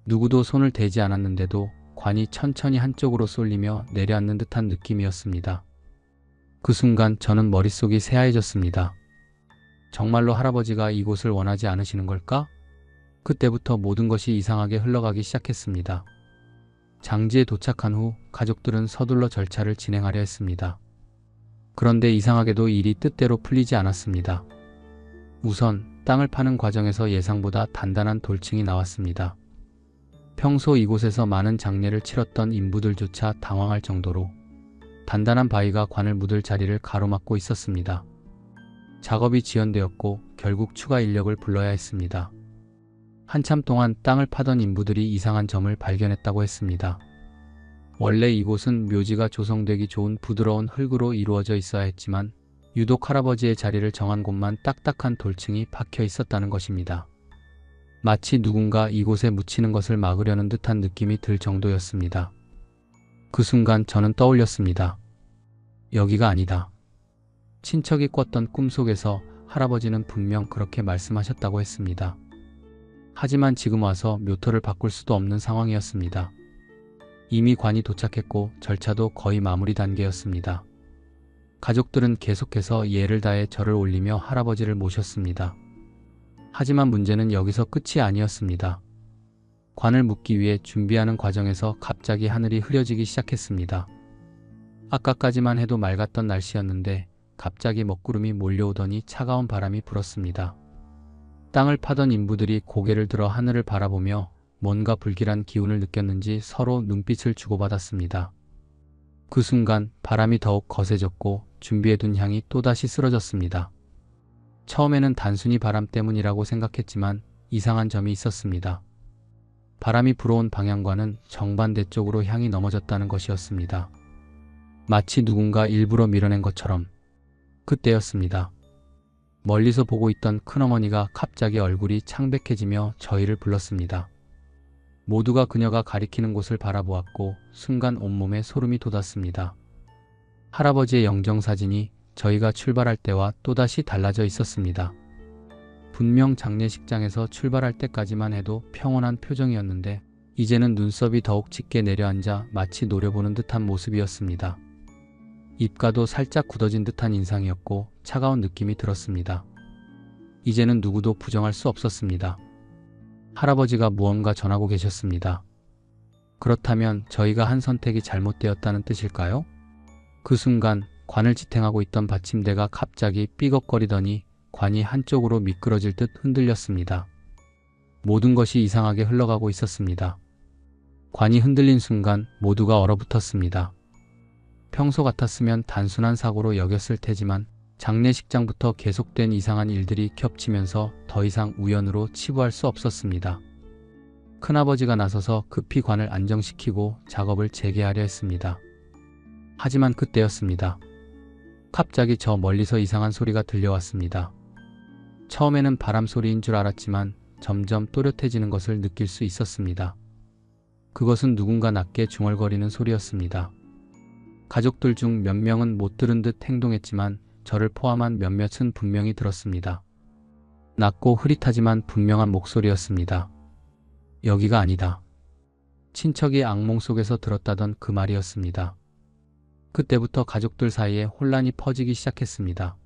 누구도 손을 대지 않았는데도 관이 천천히 한쪽으로 쏠리며 내려앉는 듯한 느낌이었습니다. 그 순간 저는 머릿속이 새하얘졌습니다. 정말로 할아버지가 이곳을 원하지 않으시는 걸까? 그때부터 모든 것이 이상하게 흘러가기 시작했습니다. 장지에 도착한 후 가족들은 서둘러 절차를 진행하려 했습니다. 그런데 이상하게도 일이 뜻대로 풀리지 않았습니다. 우선 땅을 파는 과정에서 예상보다 단단한 돌층이 나왔습니다. 평소 이곳에서 많은 장례를 치렀던 인부들조차 당황할 정도로 단단한 바위가 관을 묻을 자리를 가로막고 있었습니다. 작업이 지연되었고 결국 추가 인력을 불러야 했습니다. 한참 동안 땅을 파던 인부들이 이상한 점을 발견했다고 했습니다. 원래 이곳은 묘지가 조성되기 좋은 부드러운 흙으로 이루어져 있어야 했지만 유독 할아버지의 자리를 정한 곳만 딱딱한 돌층이 박혀 있었다는 것입니다. 마치 누군가 이곳에 묻히는 것을 막으려는 듯한 느낌이 들 정도였습니다. 그 순간 저는 떠올렸습니다. 여기가 아니다. 친척이 꿨던 꿈속에서 할아버지는 분명 그렇게 말씀하셨다고 했습니다. 하지만 지금 와서 묘토를 바꿀 수도 없는 상황이었습니다. 이미 관이 도착했고 절차도 거의 마무리 단계였습니다. 가족들은 계속해서 예를 다해 절을 올리며 할아버지를 모셨습니다. 하지만 문제는 여기서 끝이 아니었습니다. 관을 묻기 위해 준비하는 과정에서 갑자기 하늘이 흐려지기 시작했습니다. 아까까지만 해도 맑았던 날씨였는데 갑자기 먹구름이 몰려오더니 차가운 바람이 불었습니다. 땅을 파던 인부들이 고개를 들어 하늘을 바라보며 뭔가 불길한 기운을 느꼈는지 서로 눈빛을 주고받았습니다. 그 순간 바람이 더욱 거세졌고 준비해둔 향이 또다시 쓰러졌습니다. 처음에는 단순히 바람 때문이라고 생각했지만 이상한 점이 있었습니다. 바람이 불어온 방향과는 정반대 쪽으로 향이 넘어졌다는 것이었습니다. 마치 누군가 일부러 밀어낸 것처럼. 그때였습니다. 멀리서 보고 있던 큰어머니가 갑자기 얼굴이 창백해지며 저희를 불렀습니다. 모두가 그녀가 가리키는 곳을 바라보았고 순간 온몸에 소름이 돋았습니다. 할아버지의 영정사진이 저희가 출발할 때와 또다시 달라져 있었습니다. 분명 장례식장에서 출발할 때까지만 해도 평온한 표정이었는데 이제는 눈썹이 더욱 짙게 내려앉아 마치 노려보는 듯한 모습이었습니다. 입가도 살짝 굳어진 듯한 인상이었고 차가운 느낌이 들었습니다. 이제는 누구도 부정할 수 없었습니다. 할아버지가 무언가 전하고 계셨습니다. 그렇다면 저희가 한 선택이 잘못되었다는 뜻일까요? 그 순간 관을 지탱하고 있던 받침대가 갑자기 삐걱거리더니 관이 한쪽으로 미끄러질 듯 흔들렸습니다. 모든 것이 이상하게 흘러가고 있었습니다. 관이 흔들린 순간 모두가 얼어붙었습니다. 평소 같았으면 단순한 사고로 여겼을 테지만 장례식장부터 계속된 이상한 일들이 겹치면서 더 이상 우연으로 치부할 수 없었습니다. 큰아버지가 나서서 급히 관을 안정시키고 작업을 재개하려 했습니다. 하지만 그때였습니다. 갑자기 저 멀리서 이상한 소리가 들려왔습니다. 처음에는 바람 소리인 줄 알았지만 점점 또렷해지는 것을 느낄 수 있었습니다. 그것은 누군가 낮게 중얼거리는 소리였습니다. 가족들 중 몇 명은 못 들은 듯 행동했지만 저를 포함한 몇몇은 분명히 들었습니다. 낮고 흐릿하지만 분명한 목소리였습니다. 여기가 아니다. 친척이 악몽 속에서 들었다던 그 말이었습니다. 그때부터 가족들 사이에 혼란이 퍼지기 시작했습니다.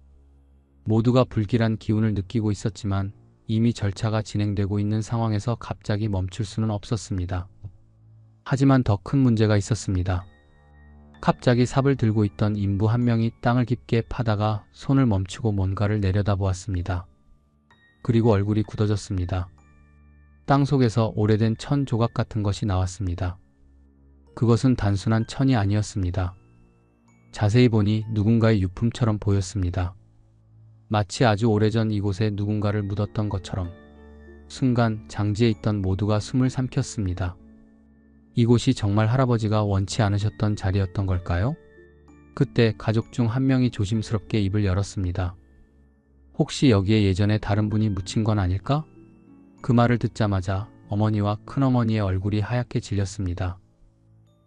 모두가 불길한 기운을 느끼고 있었지만 이미 절차가 진행되고 있는 상황에서 갑자기 멈출 수는 없었습니다. 하지만 더 큰 문제가 있었습니다. 갑자기 삽을 들고 있던 인부 한 명이 땅을 깊게 파다가 손을 멈추고 뭔가를 내려다보았습니다. 그리고 얼굴이 굳어졌습니다. 땅 속에서 오래된 천 조각 같은 것이 나왔습니다. 그것은 단순한 천이 아니었습니다. 자세히 보니 누군가의 유품처럼 보였습니다. 마치 아주 오래전 이곳에 누군가를 묻었던 것처럼. 순간 장지에 있던 모두가 숨을 삼켰습니다. 이곳이 정말 할아버지가 원치 않으셨던 자리였던 걸까요? 그때 가족 중 한 명이 조심스럽게 입을 열었습니다. 혹시 여기에 예전에 다른 분이 묻힌 건 아닐까? 그 말을 듣자마자 어머니와 큰어머니의 얼굴이 하얗게 질렸습니다.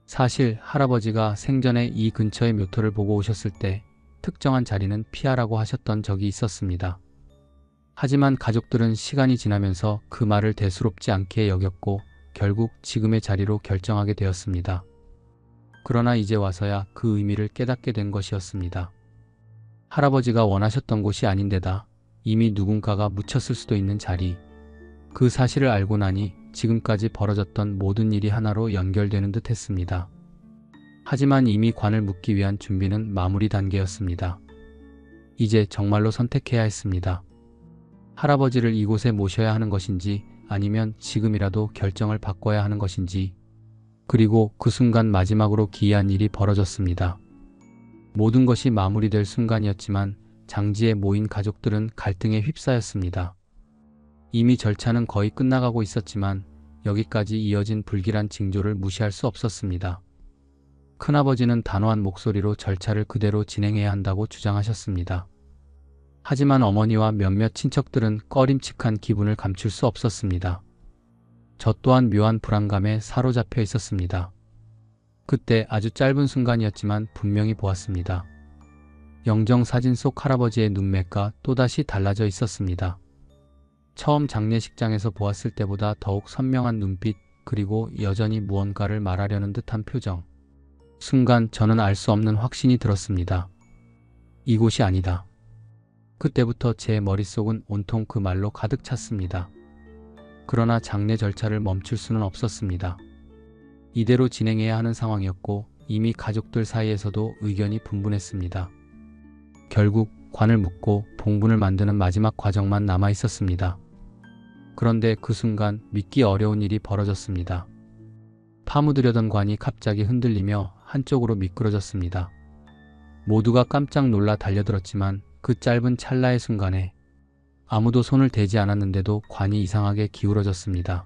사실 할아버지가 생전에 이 근처의 묘토를 보고 오셨을 때 특정한 자리는 피하라고 하셨던 적이 있었습니다. 하지만 가족들은 시간이 지나면서 그 말을 대수롭지 않게 여겼고 결국 지금의 자리로 결정하게 되었습니다. 그러나 이제 와서야 그 의미를 깨닫게 된 것이었습니다. 할아버지가 원하셨던 곳이 아닌데다 이미 누군가가 묻혔을 수도 있는 자리. 그 사실을 알고 나니 지금까지 벌어졌던 모든 일이 하나로 연결되는 듯 했습니다. 하지만 이미 관을 묻기 위한 준비는 마무리 단계였습니다. 이제 정말로 선택해야 했습니다. 할아버지를 이곳에 모셔야 하는 것인지 아니면 지금이라도 결정을 바꿔야 하는 것인지. 그리고 그 순간 마지막으로 기이한 일이 벌어졌습니다. 모든 것이 마무리될 순간이었지만 장지에 모인 가족들은 갈등에 휩싸였습니다. 이미 절차는 거의 끝나가고 있었지만 여기까지 이어진 불길한 징조를 무시할 수 없었습니다. 큰아버지는 단호한 목소리로 절차를 그대로 진행해야 한다고 주장하셨습니다. 하지만 어머니와 몇몇 친척들은 꺼림칙한 기분을 감출 수 없었습니다. 저 또한 묘한 불안감에 사로잡혀 있었습니다. 그때 아주 짧은 순간이었지만 분명히 보았습니다. 영정 사진 속 할아버지의 눈매가 또다시 달라져 있었습니다. 처음 장례식장에서 보았을 때보다 더욱 선명한 눈빛, 그리고 여전히 무언가를 말하려는 듯한 표정. 순간 저는 알 수 없는 확신이 들었습니다. 이곳이 아니다. 그때부터 제 머릿속은 온통 그 말로 가득 찼습니다. 그러나 장례 절차를 멈출 수는 없었습니다. 이대로 진행해야 하는 상황이었고 이미 가족들 사이에서도 의견이 분분했습니다. 결국 관을 묶고 봉분을 만드는 마지막 과정만 남아 있었습니다. 그런데 그 순간 믿기 어려운 일이 벌어졌습니다. 파묻으려던 관이 갑자기 흔들리며 한쪽으로 미끄러졌습니다. 모두가 깜짝 놀라 달려들었지만 그 짧은 찰나의 순간에 아무도 손을 대지 않았는데도 관이 이상하게 기울어졌습니다.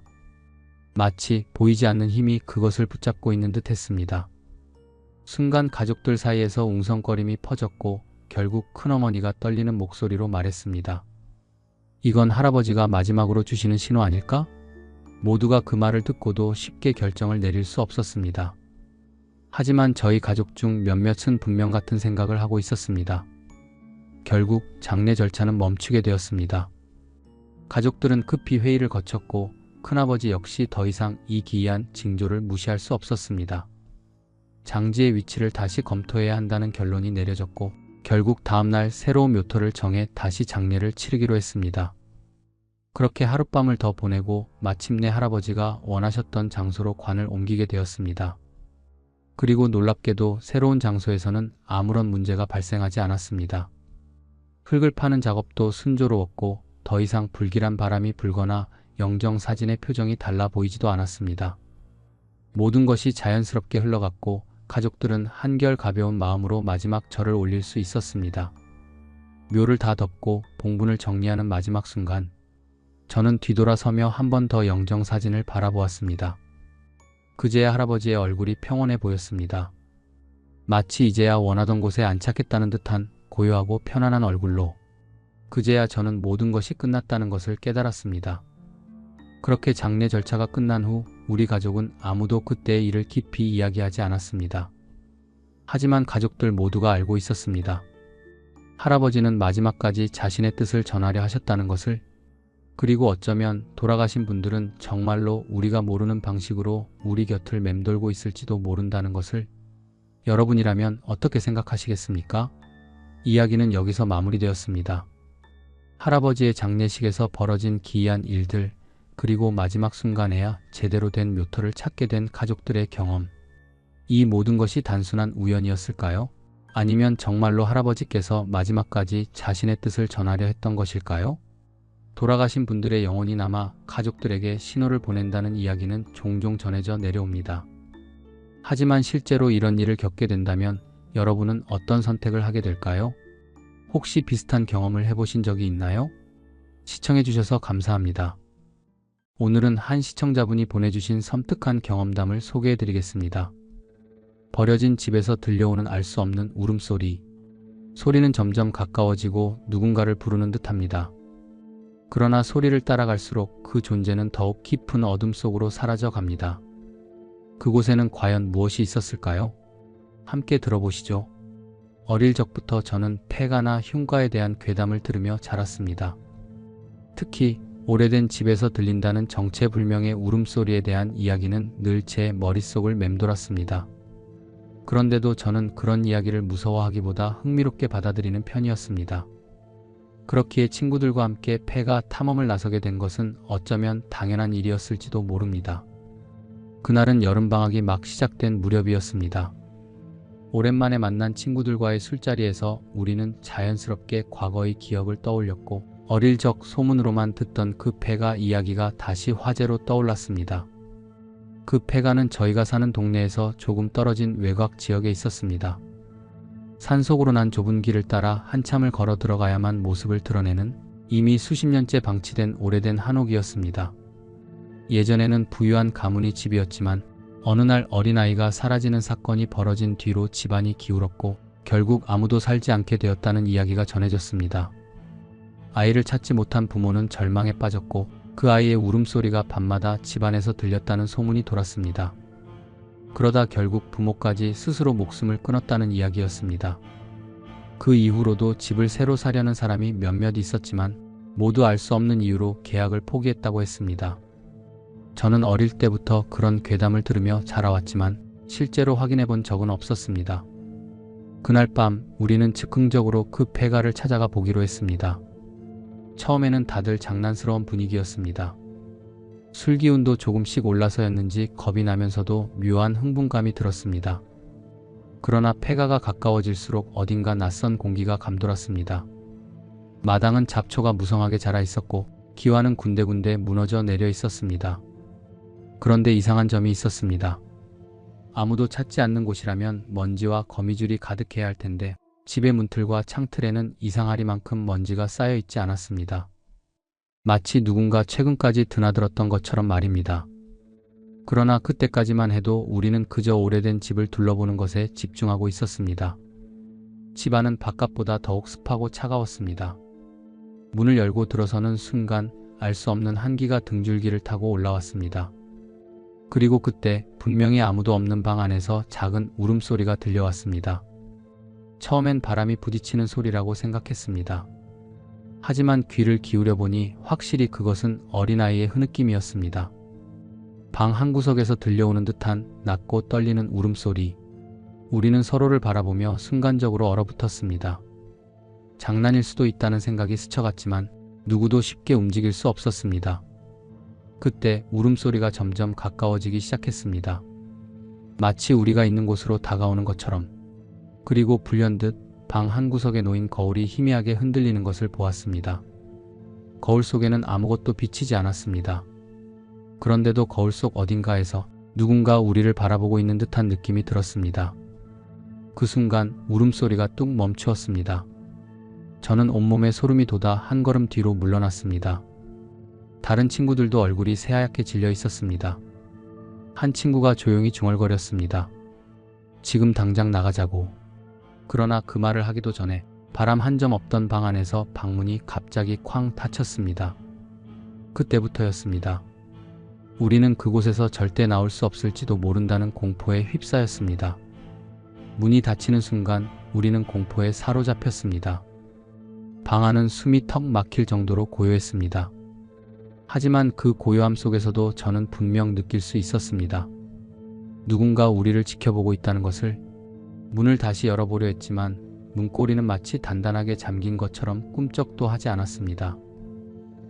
마치 보이지 않는 힘이 그것을 붙잡고 있는 듯 했습니다. 순간 가족들 사이에서 웅성거림이 퍼졌고 결국 큰어머니가 떨리는 목소리로 말했습니다. 이건 할아버지가 마지막으로 주시는 신호 아닐까? 모두가 그 말을 듣고도 쉽게 결정을 내릴 수 없었습니다. 하지만 저희 가족 중 몇몇은 분명 같은 생각을 하고 있었습니다. 결국 장례 절차는 멈추게 되었습니다. 가족들은 급히 회의를 거쳤고 큰아버지 역시 더 이상 이 기이한 징조를 무시할 수 없었습니다. 장지의 위치를 다시 검토해야 한다는 결론이 내려졌고 결국 다음날 새로운 묘토를 정해 다시 장례를 치르기로 했습니다. 그렇게 하룻밤을 더 보내고 마침내 할아버지가 원하셨던 장소로 관을 옮기게 되었습니다. 그리고 놀랍게도 새로운 장소에서는 아무런 문제가 발생하지 않았습니다. 흙을 파는 작업도 순조로웠고 더 이상 불길한 바람이 불거나 영정 사진의 표정이 달라 보이지도 않았습니다. 모든 것이 자연스럽게 흘러갔고 가족들은 한결 가벼운 마음으로 마지막 절을 올릴 수 있었습니다. 묘를 다 덮고 봉분을 정리하는 마지막 순간 저는 뒤돌아서며 한 번 더 영정 사진을 바라보았습니다. 그제야 할아버지의 얼굴이 평온해 보였습니다. 마치 이제야 원하던 곳에 안착했다는 듯한 고요하고 편안한 얼굴로 그제야 저는 모든 것이 끝났다는 것을 깨달았습니다. 그렇게 장례 절차가 끝난 후 우리 가족은 아무도 그때의 일을 깊이 이야기하지 않았습니다. 하지만 가족들 모두가 알고 있었습니다. 할아버지는 마지막까지 자신의 뜻을 전하려 하셨다는 것을, 그리고 어쩌면 돌아가신 분들은 정말로 우리가 모르는 방식으로 우리 곁을 맴돌고 있을지도 모른다는 것을. 여러분이라면 어떻게 생각하시겠습니까? 이야기는 여기서 마무리되었습니다. 할아버지의 장례식에서 벌어진 기이한 일들, 그리고 마지막 순간에야 제대로 된 묘토를 찾게 된 가족들의 경험. 이 모든 것이 단순한 우연이었을까요? 아니면 정말로 할아버지께서 마지막까지 자신의 뜻을 전하려 했던 것일까요? 돌아가신 분들의 영혼이 남아 가족들에게 신호를 보낸다는 이야기는 종종 전해져 내려옵니다. 하지만 실제로 이런 일을 겪게 된다면 여러분은 어떤 선택을 하게 될까요? 혹시 비슷한 경험을 해보신 적이 있나요? 시청해주셔서 감사합니다. 오늘은 한 시청자분이 보내주신 섬뜩한 경험담을 소개해드리겠습니다. 버려진 집에서 들려오는 알 수 없는 울음소리. 소리는 점점 가까워지고 누군가를 부르는 듯합니다. 그러나 소리를 따라갈수록 그 존재는 더욱 깊은 어둠 속으로 사라져 갑니다. 그곳에는 과연 무엇이 있었을까요? 함께 들어보시죠. 어릴 적부터 저는 폐가나 흉가에 대한 괴담을 들으며 자랐습니다. 특히 오래된 집에서 들린다는 정체불명의 울음소리에 대한 이야기는 늘 제 머릿속을 맴돌았습니다. 그런데도 저는 그런 이야기를 무서워하기보다 흥미롭게 받아들이는 편이었습니다. 그렇기에 친구들과 함께 폐가 탐험을 나서게 된 것은 어쩌면 당연한 일이었을지도 모릅니다. 그날은 여름방학이 막 시작된 무렵이었습니다. 오랜만에 만난 친구들과의 술자리에서 우리는 자연스럽게 과거의 기억을 떠올렸고 어릴 적 소문으로만 듣던 그 폐가 이야기가 다시 화제로 떠올랐습니다. 그 폐가는 저희가 사는 동네에서 조금 떨어진 외곽 지역에 있었습니다. 산속으로 난 좁은 길을 따라 한참을 걸어 들어가야만 모습을 드러내는 이미 수십 년째 방치된 오래된 한옥이었습니다. 예전에는 부유한 가문이 집이었지만 어느 날 어린아이가 사라지는 사건이 벌어진 뒤로 집안이 기울었고 결국 아무도 살지 않게 되었다는 이야기가 전해졌습니다. 아이를 찾지 못한 부모는 절망에 빠졌고 그 아이의 울음소리가 밤마다 집안에서 들렸다는 소문이 돌았습니다. 그러다 결국 부모까지 스스로 목숨을 끊었다는 이야기였습니다. 그 이후로도 집을 새로 사려는 사람이 몇몇 있었지만 모두 알 수 없는 이유로 계약을 포기했다고 했습니다. 저는 어릴 때부터 그런 괴담을 들으며 자라왔지만 실제로 확인해 본 적은 없었습니다. 그날 밤 우리는 즉흥적으로 그 폐가를 찾아가 보기로 했습니다. 처음에는 다들 장난스러운 분위기였습니다. 술 기운도 조금씩 올라서였는지 겁이 나면서도 묘한 흥분감이 들었습니다. 그러나 폐가가 가까워질수록 어딘가 낯선 공기가 감돌았습니다. 마당은 잡초가 무성하게 자라 있었고 기와는 군데군데 무너져 내려 있었습니다. 그런데 이상한 점이 있었습니다. 아무도 찾지 않는 곳이라면 먼지와 거미줄이 가득해야 할 텐데 집의 문틀과 창틀에는 이상하리만큼 먼지가 쌓여 있지 않았습니다. 마치 누군가 최근까지 드나들었던 것처럼 말입니다. 그러나 그때까지만 해도 우리는 그저 오래된 집을 둘러보는 것에 집중하고 있었습니다. 집 안은 바깥보다 더욱 습하고 차가웠습니다. 문을 열고 들어서는 순간 알 수 없는 한기가 등줄기를 타고 올라왔습니다. 그리고 그때 분명히 아무도 없는 방 안에서 작은 울음소리가 들려왔습니다. 처음엔 바람이 부딪히는 소리라고 생각했습니다. 하지만 귀를 기울여 보니 확실히 그것은 어린아이의 흐느낌이었습니다. 방 한구석에서 들려오는 듯한 낮고 떨리는 울음소리. 우리는 서로를 바라보며 순간적으로 얼어붙었습니다. 장난일 수도 있다는 생각이 스쳐갔지만 누구도 쉽게 움직일 수 없었습니다. 그때 울음소리가 점점 가까워지기 시작했습니다. 마치 우리가 있는 곳으로 다가오는 것처럼. 그리고 불현듯 방 한구석에 놓인 거울이 희미하게 흔들리는 것을 보았습니다. 거울 속에는 아무것도 비치지 않았습니다. 그런데도 거울 속 어딘가에서 누군가 우리를 바라보고 있는 듯한 느낌이 들었습니다. 그 순간 울음소리가 뚝 멈추었습니다. 저는 온몸에 소름이 돋아 한 걸음 뒤로 물러났습니다. 다른 친구들도 얼굴이 새하얗게 질려 있었습니다. 한 친구가 조용히 중얼거렸습니다. 지금 당장 나가자고. 그러나 그 말을 하기도 전에 바람 한 점 없던 방 안에서 방문이 갑자기 쾅 닫혔습니다. 그때부터였습니다. 우리는 그곳에서 절대 나올 수 없을지도 모른다는 공포에 휩싸였습니다. 문이 닫히는 순간 우리는 공포에 사로잡혔습니다. 방 안은 숨이 턱 막힐 정도로 고요했습니다. 하지만 그 고요함 속에서도 저는 분명 느낄 수 있었습니다. 누군가 우리를 지켜보고 있다는 것을. 문을 다시 열어보려 했지만 문고리는 마치 단단하게 잠긴 것처럼 꿈쩍도 하지 않았습니다.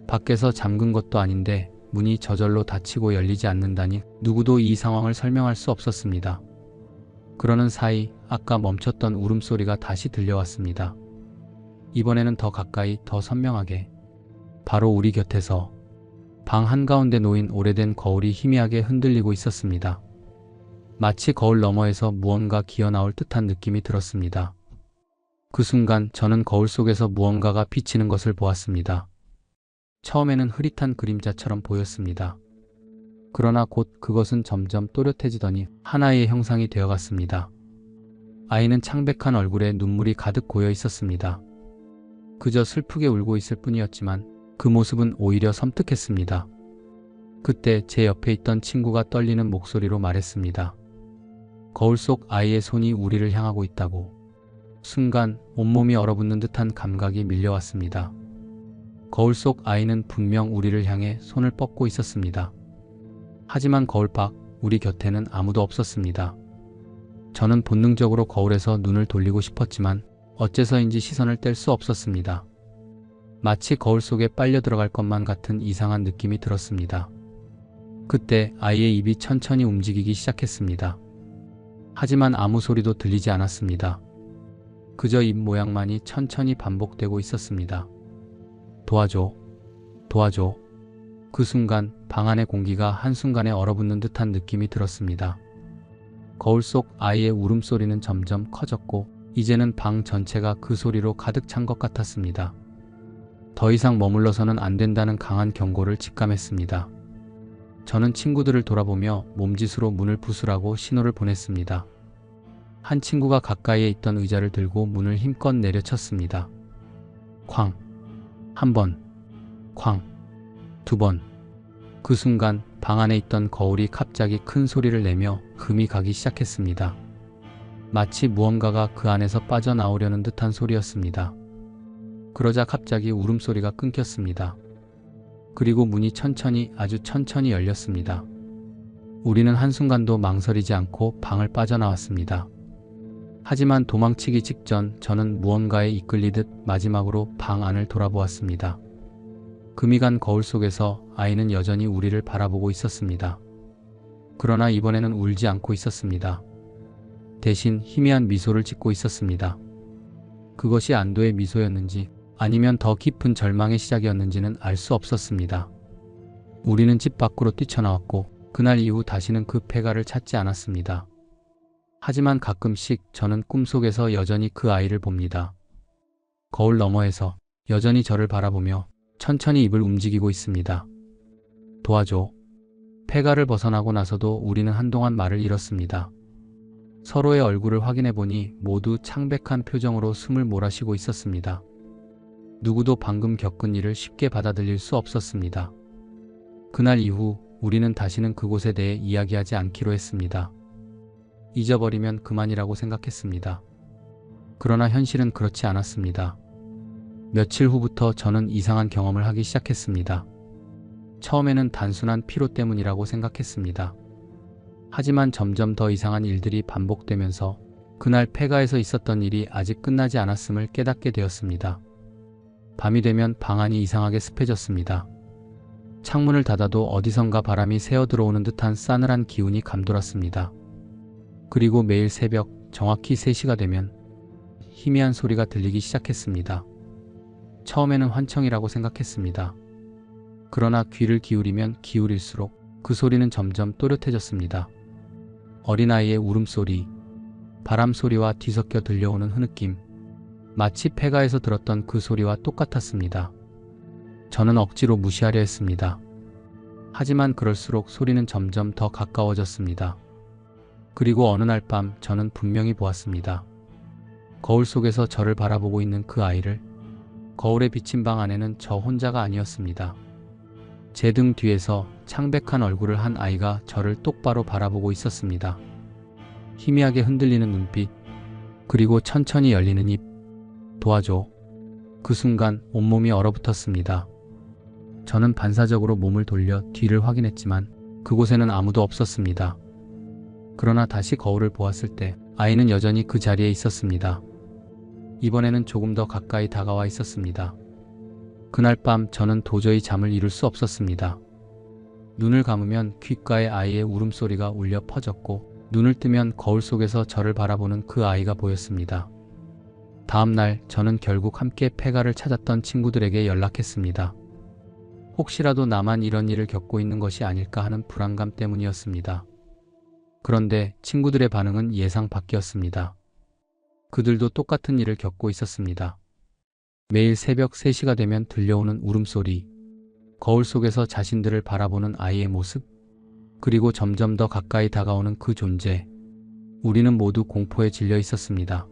밖에서 잠근 것도 아닌데 문이 저절로 닫히고 열리지 않는다니 누구도 이 상황을 설명할 수 없었습니다. 그러는 사이 아까 멈췄던 울음소리가 다시 들려왔습니다. 이번에는 더 가까이, 더 선명하게. 바로 우리 곁에서 방 한가운데 놓인 오래된 거울이 희미하게 흔들리고 있었습니다. 마치 거울 너머에서 무언가 기어나올 듯한 느낌이 들었습니다. 그 순간 저는 거울 속에서 무언가가 비치는 것을 보았습니다. 처음에는 흐릿한 그림자처럼 보였습니다. 그러나 곧 그것은 점점 또렷해지더니 하나의 형상이 되어갔습니다. 아이는 창백한 얼굴에 눈물이 가득 고여 있었습니다. 그저 슬프게 울고 있을 뿐이었지만 그 모습은 오히려 섬뜩했습니다. 그때 제 옆에 있던 친구가 떨리는 목소리로 말했습니다. 거울 속 아이의 손이 우리를 향하고 있다고. 순간 온몸이 얼어붙는 듯한 감각이 밀려왔습니다. 거울 속 아이는 분명 우리를 향해 손을 뻗고 있었습니다. 하지만 거울 밖 우리 곁에는 아무도 없었습니다. 저는 본능적으로 거울에서 눈을 돌리고 싶었지만 어째서인지 시선을 뗄 수 없었습니다. 마치 거울 속에 빨려 들어갈 것만 같은 이상한 느낌이 들었습니다. 그때 아이의 입이 천천히 움직이기 시작했습니다. 하지만 아무 소리도 들리지 않았습니다. 그저 입 모양만이 천천히 반복되고 있었습니다. 도와줘, 도와줘. 그 순간 방 안의 공기가 한순간에 얼어붙는 듯한 느낌이 들었습니다. 거울 속 아이의 울음소리는 점점 커졌고 이제는 방 전체가 그 소리로 가득 찬 것 같았습니다. 더 이상 머물러서는 안 된다는 강한 경고를 직감했습니다. 저는 친구들을 돌아보며 몸짓으로 문을 부수라고 신호를 보냈습니다. 한 친구가 가까이에 있던 의자를 들고 문을 힘껏 내려쳤습니다. 쾅! 한 번, 쾅! 두 번. 그 순간 방 안에 있던 거울이 갑자기 큰 소리를 내며 금이 가기 시작했습니다. 마치 무언가가 그 안에서 빠져나오려는 듯한 소리였습니다. 그러자 갑자기 울음소리가 끊겼습니다. 그리고 문이 천천히, 아주 천천히 열렸습니다. 우리는 한순간도 망설이지 않고 방을 빠져나왔습니다. 하지만 도망치기 직전 저는 무언가에 이끌리듯 마지막으로 방 안을 돌아보았습니다. 금이 간 거울 속에서 아이는 여전히 우리를 바라보고 있었습니다. 그러나 이번에는 울지 않고 있었습니다. 대신 희미한 미소를 짓고 있었습니다. 그것이 안도의 미소였는지 아니면 더 깊은 절망의 시작이었는지는 알 수 없었습니다. 우리는 집 밖으로 뛰쳐나왔고 그날 이후 다시는 그 폐가를 찾지 않았습니다. 하지만 가끔씩 저는 꿈속에서 여전히 그 아이를 봅니다. 거울 너머에서 여전히 저를 바라보며 천천히 입을 움직이고 있습니다. 도와줘. 폐가를 벗어나고 나서도 우리는 한동안 말을 잃었습니다. 서로의 얼굴을 확인해 보니 모두 창백한 표정으로 숨을 몰아쉬고 있었습니다. 누구도 방금 겪은 일을 쉽게 받아들일 수 없었습니다. 그날 이후 우리는 다시는 그곳에 대해 이야기하지 않기로 했습니다. 잊어버리면 그만이라고 생각했습니다. 그러나 현실은 그렇지 않았습니다. 며칠 후부터 저는 이상한 경험을 하기 시작했습니다. 처음에는 단순한 피로 때문이라고 생각했습니다. 하지만 점점 더 이상한 일들이 반복되면서 그날 폐가에서 있었던 일이 아직 끝나지 않았음을 깨닫게 되었습니다. 밤이 되면 방 안이 이상하게 습해졌습니다. 창문을 닫아도 어디선가 바람이 새어 들어오는 듯한 싸늘한 기운이 감돌았습니다. 그리고 매일 새벽 정확히 3시가 되면 희미한 소리가 들리기 시작했습니다. 처음에는 환청이라고 생각했습니다. 그러나 귀를 기울이면 기울일수록 그 소리는 점점 또렷해졌습니다. 어린아이의 울음소리, 바람소리와 뒤섞여 들려오는 흐느낌, 마치 폐가에서 들었던 그 소리와 똑같았습니다. 저는 억지로 무시하려 했습니다. 하지만 그럴수록 소리는 점점 더 가까워졌습니다. 그리고 어느 날 밤 저는 분명히 보았습니다. 거울 속에서 저를 바라보고 있는 그 아이를. 거울에 비친 방 안에는 저 혼자가 아니었습니다. 제 등 뒤에서 창백한 얼굴을 한 아이가 저를 똑바로 바라보고 있었습니다. 희미하게 흔들리는 눈빛, 그리고 천천히 열리는 입. 도와줘. 그 순간 온몸이 얼어붙었습니다. 저는 반사적으로 몸을 돌려 뒤를 확인했지만 그곳에는 아무도 없었습니다. 그러나 다시 거울을 보았을 때 아이는 여전히 그 자리에 있었습니다. 이번에는 조금 더 가까이 다가와 있었습니다. 그날 밤 저는 도저히 잠을 이룰 수 없었습니다. 눈을 감으면 귓가에 아이의 울음소리가 울려 퍼졌고 눈을 뜨면 거울 속에서 저를 바라보는 그 아이가 보였습니다. 다음 날 저는 결국 함께 폐가를 찾았던 친구들에게 연락했습니다. 혹시라도 나만 이런 일을 겪고 있는 것이 아닐까 하는 불안감 때문이었습니다. 그런데 친구들의 반응은 예상 밖이었습니다. 그들도 똑같은 일을 겪고 있었습니다. 매일 새벽 3시가 되면 들려오는 울음소리, 거울 속에서 자신들을 바라보는 아이의 모습, 그리고 점점 더 가까이 다가오는 그 존재. 우리는 모두 공포에 질려 있었습니다.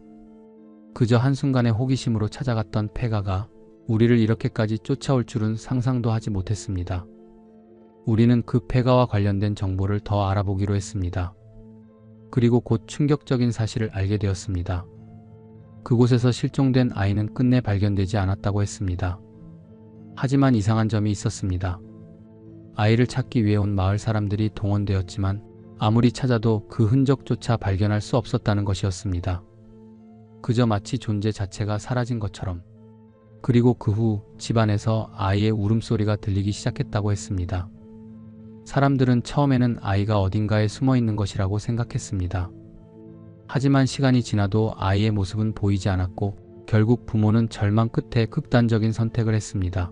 그저 한순간의 호기심으로 찾아갔던 폐가가 우리를 이렇게까지 쫓아올 줄은 상상도 하지 못했습니다. 우리는 그 폐가와 관련된 정보를 더 알아보기로 했습니다. 그리고 곧 충격적인 사실을 알게 되었습니다. 그곳에서 실종된 아이는 끝내 발견되지 않았다고 했습니다. 하지만 이상한 점이 있었습니다. 아이를 찾기 위해 온 마을 사람들이 동원되었지만 아무리 찾아도 그 흔적조차 발견할 수 없었다는 것이었습니다. 그저 마치 존재 자체가 사라진 것처럼. 그리고 그 후 집안에서 아이의 울음소리가 들리기 시작했다고 했습니다. 사람들은 처음에는 아이가 어딘가에 숨어 있는 것이라고 생각했습니다. 하지만 시간이 지나도 아이의 모습은 보이지 않았고 결국 부모는 절망 끝에 극단적인 선택을 했습니다.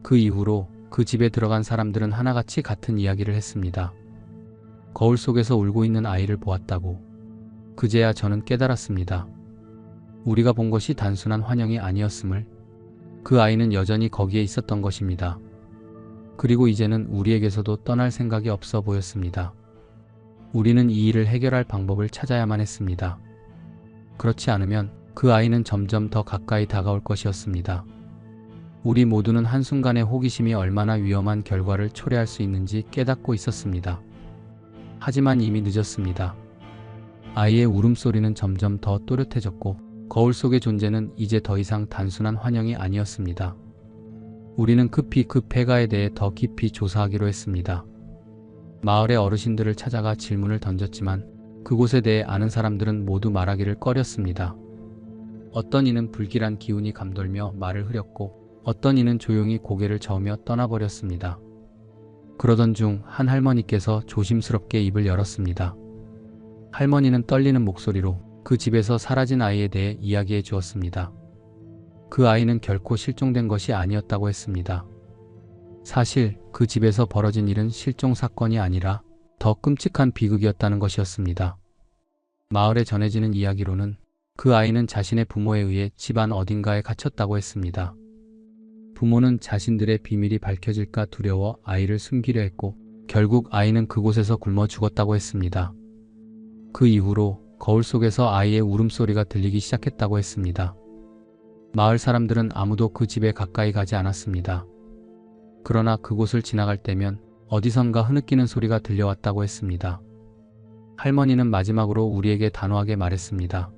그 이후로 그 집에 들어간 사람들은 하나같이 같은 이야기를 했습니다. 거울 속에서 울고 있는 아이를 보았다고. 그제야 저는 깨달았습니다. 우리가 본 것이 단순한 환영이 아니었음을. 그 아이는 여전히 거기에 있었던 것입니다. 그리고 이제는 우리에게서도 떠날 생각이 없어 보였습니다. 우리는 이 일을 해결할 방법을 찾아야만 했습니다. 그렇지 않으면 그 아이는 점점 더 가까이 다가올 것이었습니다. 우리 모두는 한순간의 호기심이 얼마나 위험한 결과를 초래할 수 있는지 깨닫고 있었습니다. 하지만 이미 늦었습니다. 아이의 울음소리는 점점 더 또렷해졌고 거울 속의 존재는 이제 더 이상 단순한 환영이 아니었습니다. 우리는 급히 그 폐가에 대해 더 깊이 조사하기로 했습니다. 마을의 어르신들을 찾아가 질문을 던졌지만 그곳에 대해 아는 사람들은 모두 말하기를 꺼렸습니다. 어떤 이는 불길한 기운이 감돌며 말을 흐렸고 어떤 이는 조용히 고개를 저으며 떠나버렸습니다. 그러던 중 한 할머니께서 조심스럽게 입을 열었습니다. 할머니는 떨리는 목소리로 그 집에서 사라진 아이에 대해 이야기해 주었습니다. 그 아이는 결코 실종된 것이 아니었다고 했습니다. 사실 그 집에서 벌어진 일은 실종 사건이 아니라 더 끔찍한 비극이었다는 것이었습니다. 마을에 전해지는 이야기로는 그 아이는 자신의 부모에 의해 집안 어딘가에 갇혔다고 했습니다. 부모는 자신들의 비밀이 밝혀질까 두려워 아이를 숨기려 했고 결국 아이는 그곳에서 굶어 죽었다고 했습니다. 그 이후로 거울 속에서 아이의 울음소리가 들리기 시작했다고 했습니다. 마을 사람들은 아무도 그 집에 가까이 가지 않았습니다. 그러나 그곳을 지나갈 때면 어디선가 흐느끼는 소리가 들려왔다고 했습니다. 할머니는 마지막으로 우리에게 단호하게 말했습니다.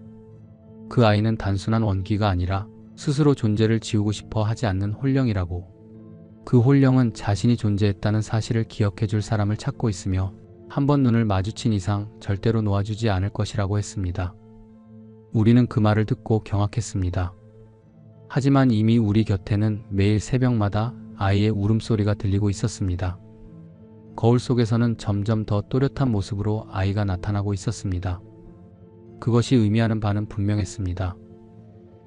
그 아이는 단순한 원기가 아니라 스스로 존재를 지우고 싶어 하지 않는 홀령이라고. 그 홀령은 자신이 존재했다는 사실을 기억해 줄 사람을 찾고 있으며 한 번 눈을 마주친 이상 절대로 놓아주지 않을 것이라고 했습니다. 우리는 그 말을 듣고 경악했습니다. 하지만 이미 우리 곁에는 매일 새벽마다 아이의 울음소리가 들리고 있었습니다. 거울 속에서는 점점 더 또렷한 모습으로 아이가 나타나고 있었습니다. 그것이 의미하는 바는 분명했습니다.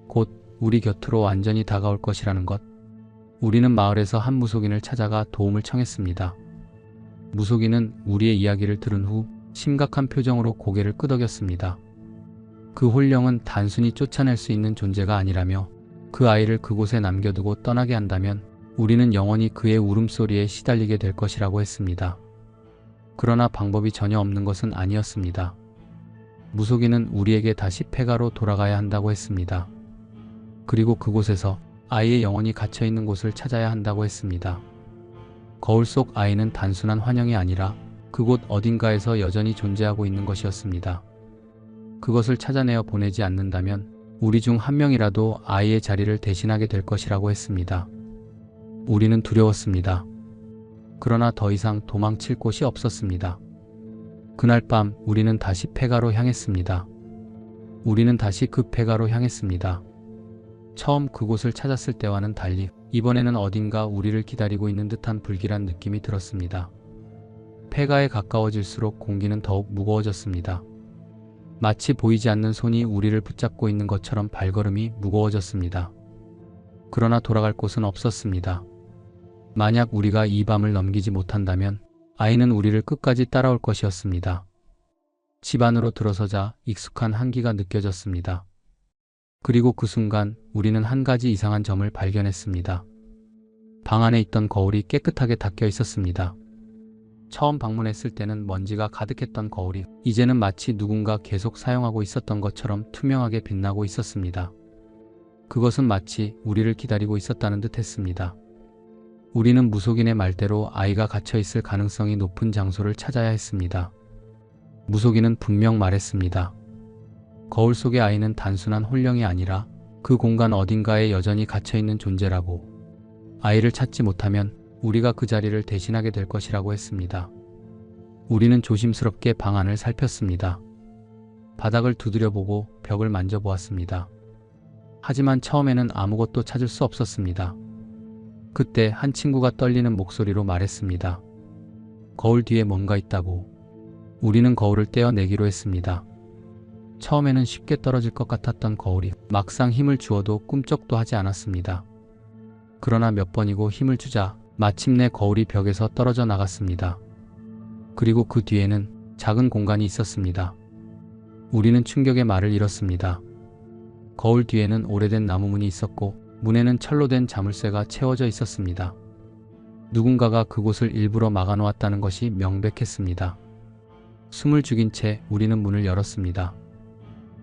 곧 우리 곁으로 완전히 다가올 것이라는 것. 우리는 마을에서 한 무속인을 찾아가 도움을 청했습니다. 무속인은 우리의 이야기를 들은 후 심각한 표정으로 고개를 끄덕였습니다. 그 홀령은 단순히 쫓아낼 수 있는 존재가 아니라며 그 아이를 그곳에 남겨두고 떠나게 한다면 우리는 영원히 그의 울음소리에 시달리게 될 것이라고 했습니다. 그러나 방법이 전혀 없는 것은 아니었습니다. 무속인은 우리에게 다시 폐가로 돌아가야 한다고 했습니다. 그리고 그곳에서 아이의 영혼이 갇혀있는 곳을 찾아야 한다고 했습니다. 거울 속 아이는 단순한 환영이 아니라 그곳 어딘가에서 여전히 존재하고 있는 것이었습니다. 그것을 찾아내어 보내지 않는다면 우리 중 한 명이라도 아이의 자리를 대신하게 될 것이라고 했습니다. 우리는 두려웠습니다. 그러나 더 이상 도망칠 곳이 없었습니다. 그날 밤 우리는 다시 폐가로 향했습니다. 우리는 다시 그 폐가로 향했습니다. 처음 그곳을 찾았을 때와는 달리 이번에는 어딘가 우리를 기다리고 있는 듯한 불길한 느낌이 들었습니다. 폐가에 가까워질수록 공기는 더욱 무거워졌습니다. 마치 보이지 않는 손이 우리를 붙잡고 있는 것처럼 발걸음이 무거워졌습니다. 그러나 돌아갈 곳은 없었습니다. 만약 우리가 이 밤을 넘기지 못한다면 아이는 우리를 끝까지 따라올 것이었습니다. 집 안으로 들어서자 익숙한 한기가 느껴졌습니다. 그리고 그 순간 우리는 한 가지 이상한 점을 발견했습니다. 방 안에 있던 거울이 깨끗하게 닦여 있었습니다. 처음 방문했을 때는 먼지가 가득했던 거울이 이제는 마치 누군가 계속 사용하고 있었던 것처럼 투명하게 빛나고 있었습니다. 그것은 마치 우리를 기다리고 있었다는 듯 했습니다. 우리는 무속인의 말대로 아이가 갇혀있을 가능성이 높은 장소를 찾아야 했습니다. 무속인은 분명 말했습니다. 거울 속의 아이는 단순한 홀령이 아니라 그 공간 어딘가에 여전히 갇혀있는 존재라고. 아이를 찾지 못하면 우리가 그 자리를 대신하게 될 것이라고 했습니다. 우리는 조심스럽게 방 안을 살폈습니다. 바닥을 두드려보고 벽을 만져보았습니다. 하지만 처음에는 아무것도 찾을 수 없었습니다. 그때 한 친구가 떨리는 목소리로 말했습니다. 거울 뒤에 뭔가 있다고. 우리는 거울을 떼어내기로 했습니다. 처음에는 쉽게 떨어질 것 같았던 거울이 막상 힘을 주어도 꿈쩍도 하지 않았습니다. 그러나 몇 번이고 힘을 주자 마침내 거울이 벽에서 떨어져 나갔습니다. 그리고 그 뒤에는 작은 공간이 있었습니다. 우리는 충격의 말을 잃었습니다. 거울 뒤에는 오래된 나무 문이 있었고 문에는 철로 된 자물쇠가 채워져 있었습니다. 누군가가 그곳을 일부러 막아놓았다는 것이 명백했습니다. 숨을 죽인 채 우리는 문을 열었습니다.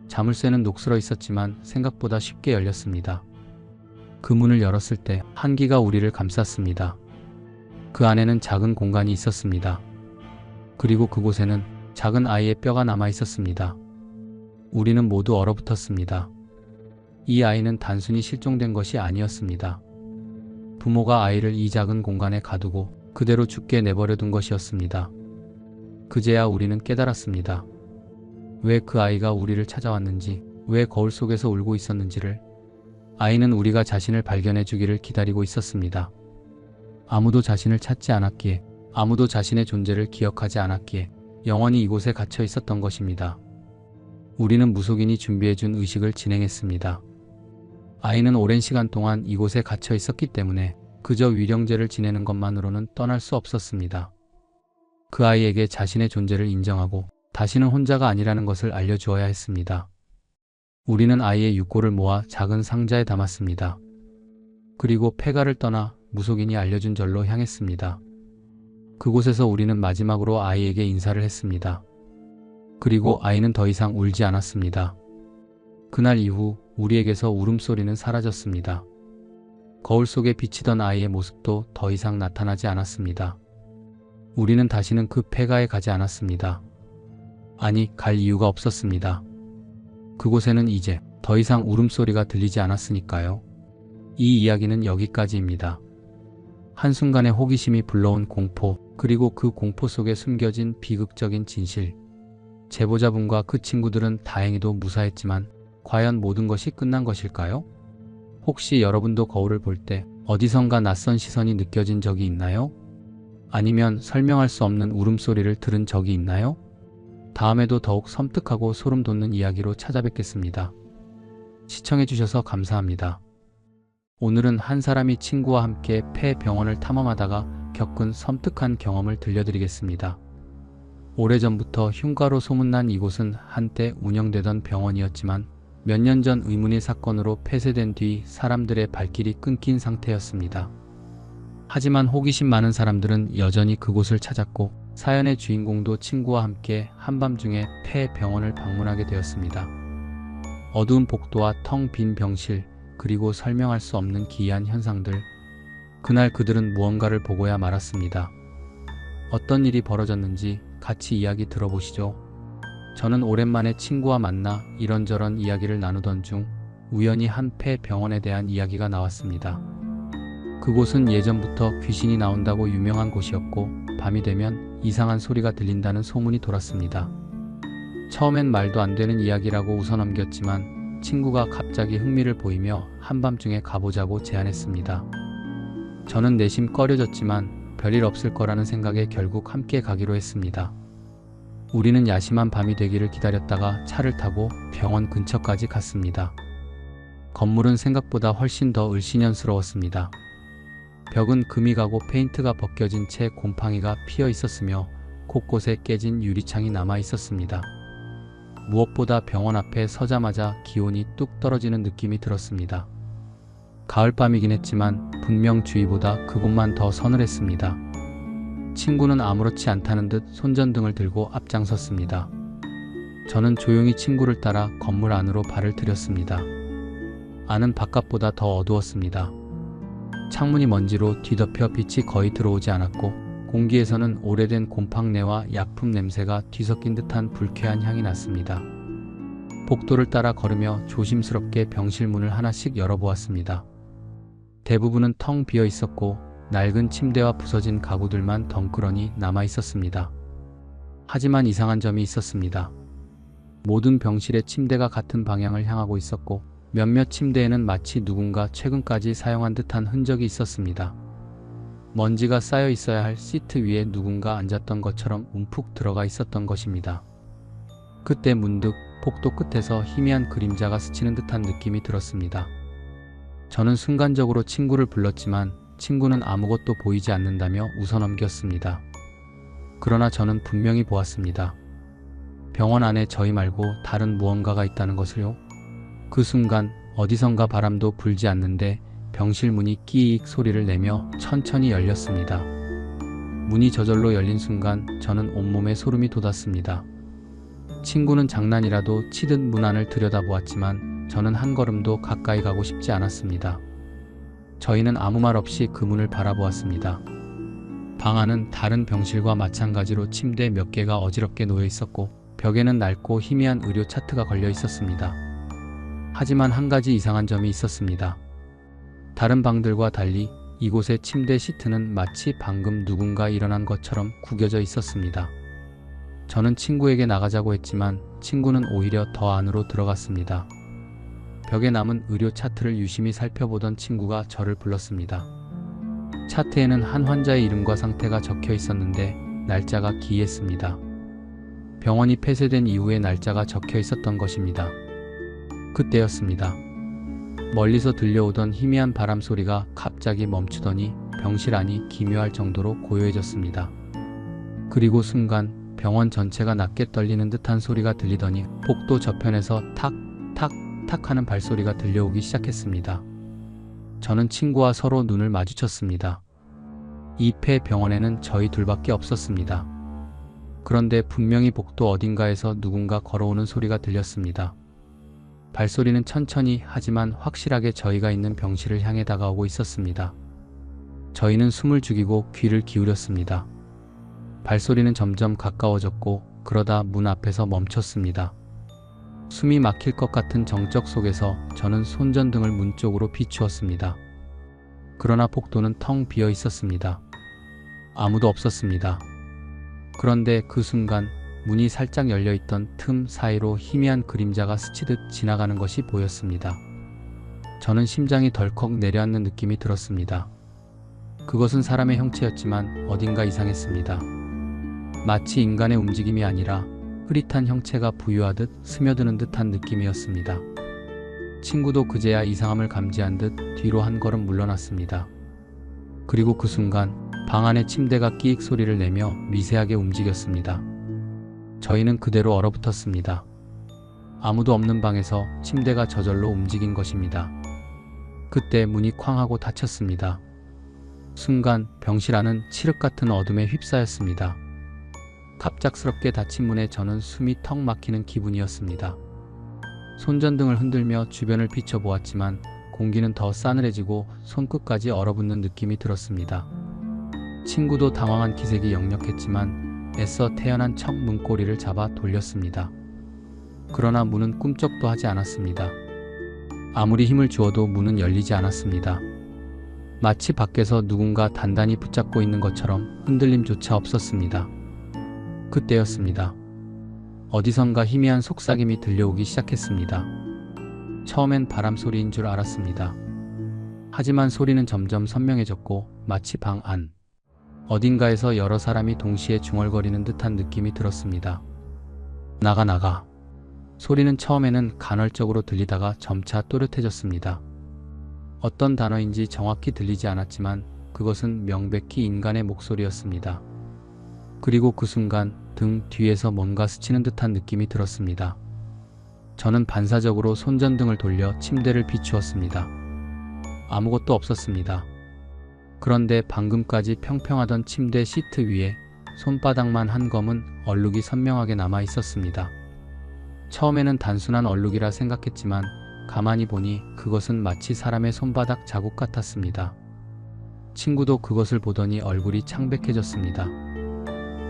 자물쇠는 녹슬어 있었지만 생각보다 쉽게 열렸습니다. 그 문을 열었을 때 한기가 우리를 감쌌습니다. 그 안에는 작은 공간이 있었습니다. 그리고 그곳에는 작은 아이의 뼈가 남아 있었습니다. 우리는 모두 얼어붙었습니다. 이 아이는 단순히 실종된 것이 아니었습니다. 부모가 아이를 이 작은 공간에 가두고 그대로 죽게 내버려 둔 것이었습니다. 그제야 우리는 깨달았습니다. 왜 그 아이가 우리를 찾아왔는지, 왜 거울 속에서 울고 있었는지를. 아이는 우리가 자신을 발견해 주기를 기다리고 있었습니다. 아무도 자신을 찾지 않았기에, 아무도 자신의 존재를 기억하지 않았기에 영원히 이곳에 갇혀 있었던 것입니다. 우리는 무속인이 준비해준 의식을 진행했습니다. 아이는 오랜 시간 동안 이곳에 갇혀 있었기 때문에 그저 위령제를 지내는 것만으로는 떠날 수 없었습니다. 그 아이에게 자신의 존재를 인정하고 다시는 혼자가 아니라는 것을 알려주어야 했습니다. 우리는 아이의 육골을 모아 작은 상자에 담았습니다. 그리고 폐가를 떠나 무속인이 알려준 절로 향했습니다. 그곳에서 우리는 마지막으로 아이에게 인사를 했습니다. 그리고 아이는 더 이상 울지 않았습니다. 그날 이후 우리에게서 울음소리는 사라졌습니다. 거울 속에 비치던 아이의 모습도 더 이상 나타나지 않았습니다. 우리는 다시는 그 폐가에 가지 않았습니다. 아니, 갈 이유가 없었습니다. 그곳에는 이제 더 이상 울음소리가 들리지 않았으니까요. 이 이야기는 여기까지입니다. 한순간의 호기심이 불러온 공포, 그리고 그 공포 속에 숨겨진 비극적인 진실. 제보자분과 그 친구들은 다행히도 무사했지만 과연 모든 것이 끝난 것일까요? 혹시 여러분도 거울을 볼 때 어디선가 낯선 시선이 느껴진 적이 있나요? 아니면 설명할 수 없는 울음소리를 들은 적이 있나요? 다음에도 더욱 섬뜩하고 소름 돋는 이야기로 찾아뵙겠습니다. 시청해주셔서 감사합니다. 오늘은 한 사람이 친구와 함께 폐병원을 탐험하다가 겪은 섬뜩한 경험을 들려드리겠습니다. 오래전부터 흉가로 소문난 이곳은 한때 운영되던 병원이었지만 몇 년 전 의문의 사건으로 폐쇄된 뒤 사람들의 발길이 끊긴 상태였습니다. 하지만 호기심 많은 사람들은 여전히 그곳을 찾았고 사연의 주인공도 친구와 함께 한밤중에 폐병원을 방문하게 되었습니다. 어두운 복도와 텅 빈 병실, 그리고 설명할 수 없는 기이한 현상들. 그날 그들은 무언가를 보고야 말았습니다. 어떤 일이 벌어졌는지 같이 이야기 들어보시죠. 저는 오랜만에 친구와 만나 이런저런 이야기를 나누던 중 우연히 한 폐병원에 대한 이야기가 나왔습니다. 그곳은 예전부터 귀신이 나온다고 유명한 곳이었고 밤이 되면 이상한 소리가 들린다는 소문이 돌았습니다. 처음엔 말도 안 되는 이야기라고 웃어넘겼지만 친구가 갑자기 흥미를 보이며 한밤중에 가보자고 제안했습니다. 저는 내심 꺼려졌지만 별일 없을 거라는 생각에 결국 함께 가기로 했습니다. 우리는 야심한 밤이 되기를 기다렸다가 차를 타고 병원 근처까지 갔습니다. 건물은 생각보다 훨씬 더 을씨년스러웠습니다. 벽은 금이 가고 페인트가 벗겨진 채 곰팡이가 피어 있었으며 곳곳에 깨진 유리창이 남아 있었습니다. 무엇보다 병원 앞에 서자마자 기온이 뚝 떨어지는 느낌이 들었습니다. 가을밤이긴 했지만 분명 주위보다 그곳만 더 서늘했습니다. 친구는 아무렇지 않다는 듯 손전등을 들고 앞장섰습니다. 저는 조용히 친구를 따라 건물 안으로 발을 들였습니다. 안은 바깥보다 더 어두웠습니다. 창문이 먼지로 뒤덮여 빛이 거의 들어오지 않았고 공기에서는 오래된 곰팡내와 약품 냄새가 뒤섞인 듯한 불쾌한 향이 났습니다. 복도를 따라 걸으며 조심스럽게 병실 문을 하나씩 열어보았습니다. 대부분은 텅 비어 있었고 낡은 침대와 부서진 가구들만 덩그러니 남아 있었습니다. 하지만 이상한 점이 있었습니다. 모든 병실의 침대가 같은 방향을 향하고 있었고 몇몇 침대에는 마치 누군가 최근까지 사용한 듯한 흔적이 있었습니다. 먼지가 쌓여 있어야 할 시트 위에 누군가 앉았던 것처럼 움푹 들어가 있었던 것입니다. 그때 문득 복도 끝에서 희미한 그림자가 스치는 듯한 느낌이 들었습니다. 저는 순간적으로 친구를 불렀지만 친구는 아무것도 보이지 않는다며 웃어넘겼습니다. 그러나 저는 분명히 보았습니다. 병원 안에 저희 말고 다른 무언가가 있다는 것을요. 그 순간 어디선가 바람도 불지 않는데 병실 문이 끼익 소리를 내며 천천히 열렸습니다. 문이 저절로 열린 순간 저는 온몸에 소름이 돋았습니다. 친구는 장난이라도 치듯 문 안을 들여다보았지만 저는 한 걸음도 가까이 가고 싶지 않았습니다. 저희는 아무 말 없이 그 문을 바라보았습니다. 방 안은 다른 병실과 마찬가지로 침대 몇 개가 어지럽게 놓여 있었고 벽에는 낡고 희미한 의료 차트가 걸려 있었습니다. 하지만 한 가지 이상한 점이 있었습니다. 다른 방들과 달리 이곳의 침대 시트는 마치 방금 누군가 일어난 것처럼 구겨져 있었습니다. 저는 친구에게 나가자고 했지만 친구는 오히려 더 안으로 들어갔습니다. 벽에 남은 의료 차트를 유심히 살펴보던 친구가 저를 불렀습니다. 차트에는 한 환자의 이름과 상태가 적혀 있었는데 날짜가 기이했습니다. 병원이 폐쇄된 이후의 날짜가 적혀 있었던 것입니다. 그때였습니다. 멀리서 들려오던 희미한 바람 소리가 갑자기 멈추더니 병실 안이 기묘할 정도로 고요해졌습니다. 그리고 순간 병원 전체가 낮게 떨리는 듯한 소리가 들리더니 복도 저편에서 탁, 탁, 탁 하는 발소리가 들려오기 시작했습니다. 저는 친구와 서로 눈을 마주쳤습니다. 이 폐 병원에는 저희 둘밖에 없었습니다. 그런데 분명히 복도 어딘가에서 누군가 걸어오는 소리가 들렸습니다. 발소리는 천천히 하지만 확실하게 저희가 있는 병실을 향해 다가오고 있었습니다. 저희는 숨을 죽이고 귀를 기울였습니다. 발소리는 점점 가까워졌고 그러다 문 앞에서 멈췄습니다. 숨이 막힐 것 같은 정적 속에서 저는 손전등을 문 쪽으로 비추었습니다. 그러나 복도는 텅 비어 있었습니다. 아무도 없었습니다. 그런데 그 순간 문이 살짝 열려있던 틈 사이로 희미한 그림자가 스치듯 지나가는 것이 보였습니다. 저는 심장이 덜컥 내려앉는 느낌이 들었습니다. 그것은 사람의 형체였지만 어딘가 이상했습니다. 마치 인간의 움직임이 아니라 흐릿한 형체가 부유하듯 스며드는 듯한 느낌이었습니다. 친구도 그제야 이상함을 감지한 듯 뒤로 한 걸음 물러났습니다. 그리고 그 순간 방 안의 침대가 끼익 소리를 내며 미세하게 움직였습니다. 저희는 그대로 얼어붙었습니다. 아무도 없는 방에서 침대가 저절로 움직인 것입니다. 그때 문이 쾅 하고 닫혔습니다. 순간 병실 안은 칠흑 같은 어둠에 휩싸였습니다. 갑작스럽게 닫힌 문에 저는 숨이 턱 막히는 기분이었습니다. 손전등을 흔들며 주변을 비춰보았지만 공기는 더 싸늘해지고 손끝까지 얼어붙는 느낌이 들었습니다. 친구도 당황한 기색이 역력했지만 애써 태연한 척 문고리를 잡아 돌렸습니다. 그러나 문은 꿈쩍도 하지 않았습니다. 아무리 힘을 주어도 문은 열리지 않았습니다. 마치 밖에서 누군가 단단히 붙잡고 있는 것처럼 흔들림조차 없었습니다. 그때였습니다. 어디선가 희미한 속삭임이 들려오기 시작했습니다. 처음엔 바람 소리인 줄 알았습니다. 하지만 소리는 점점 선명해졌고 마치 방 안 어딘가에서 여러 사람이 동시에 중얼거리는 듯한 느낌이 들었습니다. 나가. 소리는 처음에는 간헐적으로 들리다가 점차 또렷해졌습니다. 어떤 단어인지 정확히 들리지 않았지만 그것은 명백히 인간의 목소리였습니다. 그리고 그 순간 등 뒤에서 뭔가 스치는 듯한 느낌이 들었습니다. 저는 반사적으로 손전등을 돌려 침대를 비추었습니다. 아무것도 없었습니다. 그런데 방금까지 평평하던 침대 시트 위에 손바닥만 한 검은 얼룩이 선명하게 남아 있었습니다. 처음에는 단순한 얼룩이라 생각했지만 가만히 보니 그것은 마치 사람의 손바닥 자국 같았습니다. 친구도 그것을 보더니 얼굴이 창백해졌습니다.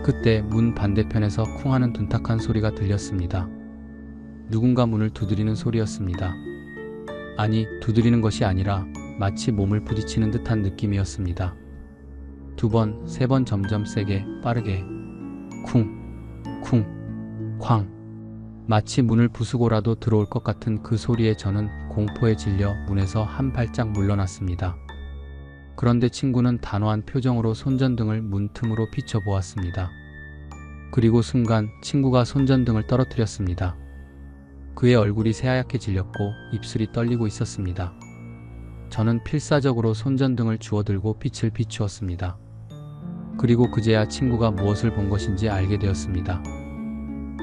그때 문 반대편에서 쿵 하는 둔탁한 소리가 들렸습니다. 누군가 문을 두드리는 소리였습니다. 아니, 두드리는 것이 아니라 마치 몸을 부딪히는 듯한 느낌이었습니다. 2번, 3번 점점 세게, 빠르게 쿵, 쿵, 쾅. 마치 문을 부수고라도 들어올 것 같은 그 소리에 저는 공포에 질려 문에서 한 발짝 물러났습니다. 그런데 친구는 단호한 표정으로 손전등을 문틈으로 비춰보았습니다. 그리고 친구가 손전등을 떨어뜨렸습니다. 그의 얼굴이 새하얗게 질렸고 입술이 떨리고 있었습니다. 저는 필사적으로 손전등을 주워들고 빛을 비추었습니다. 그리고 그제야 친구가 무엇을 본 것인지 알게 되었습니다.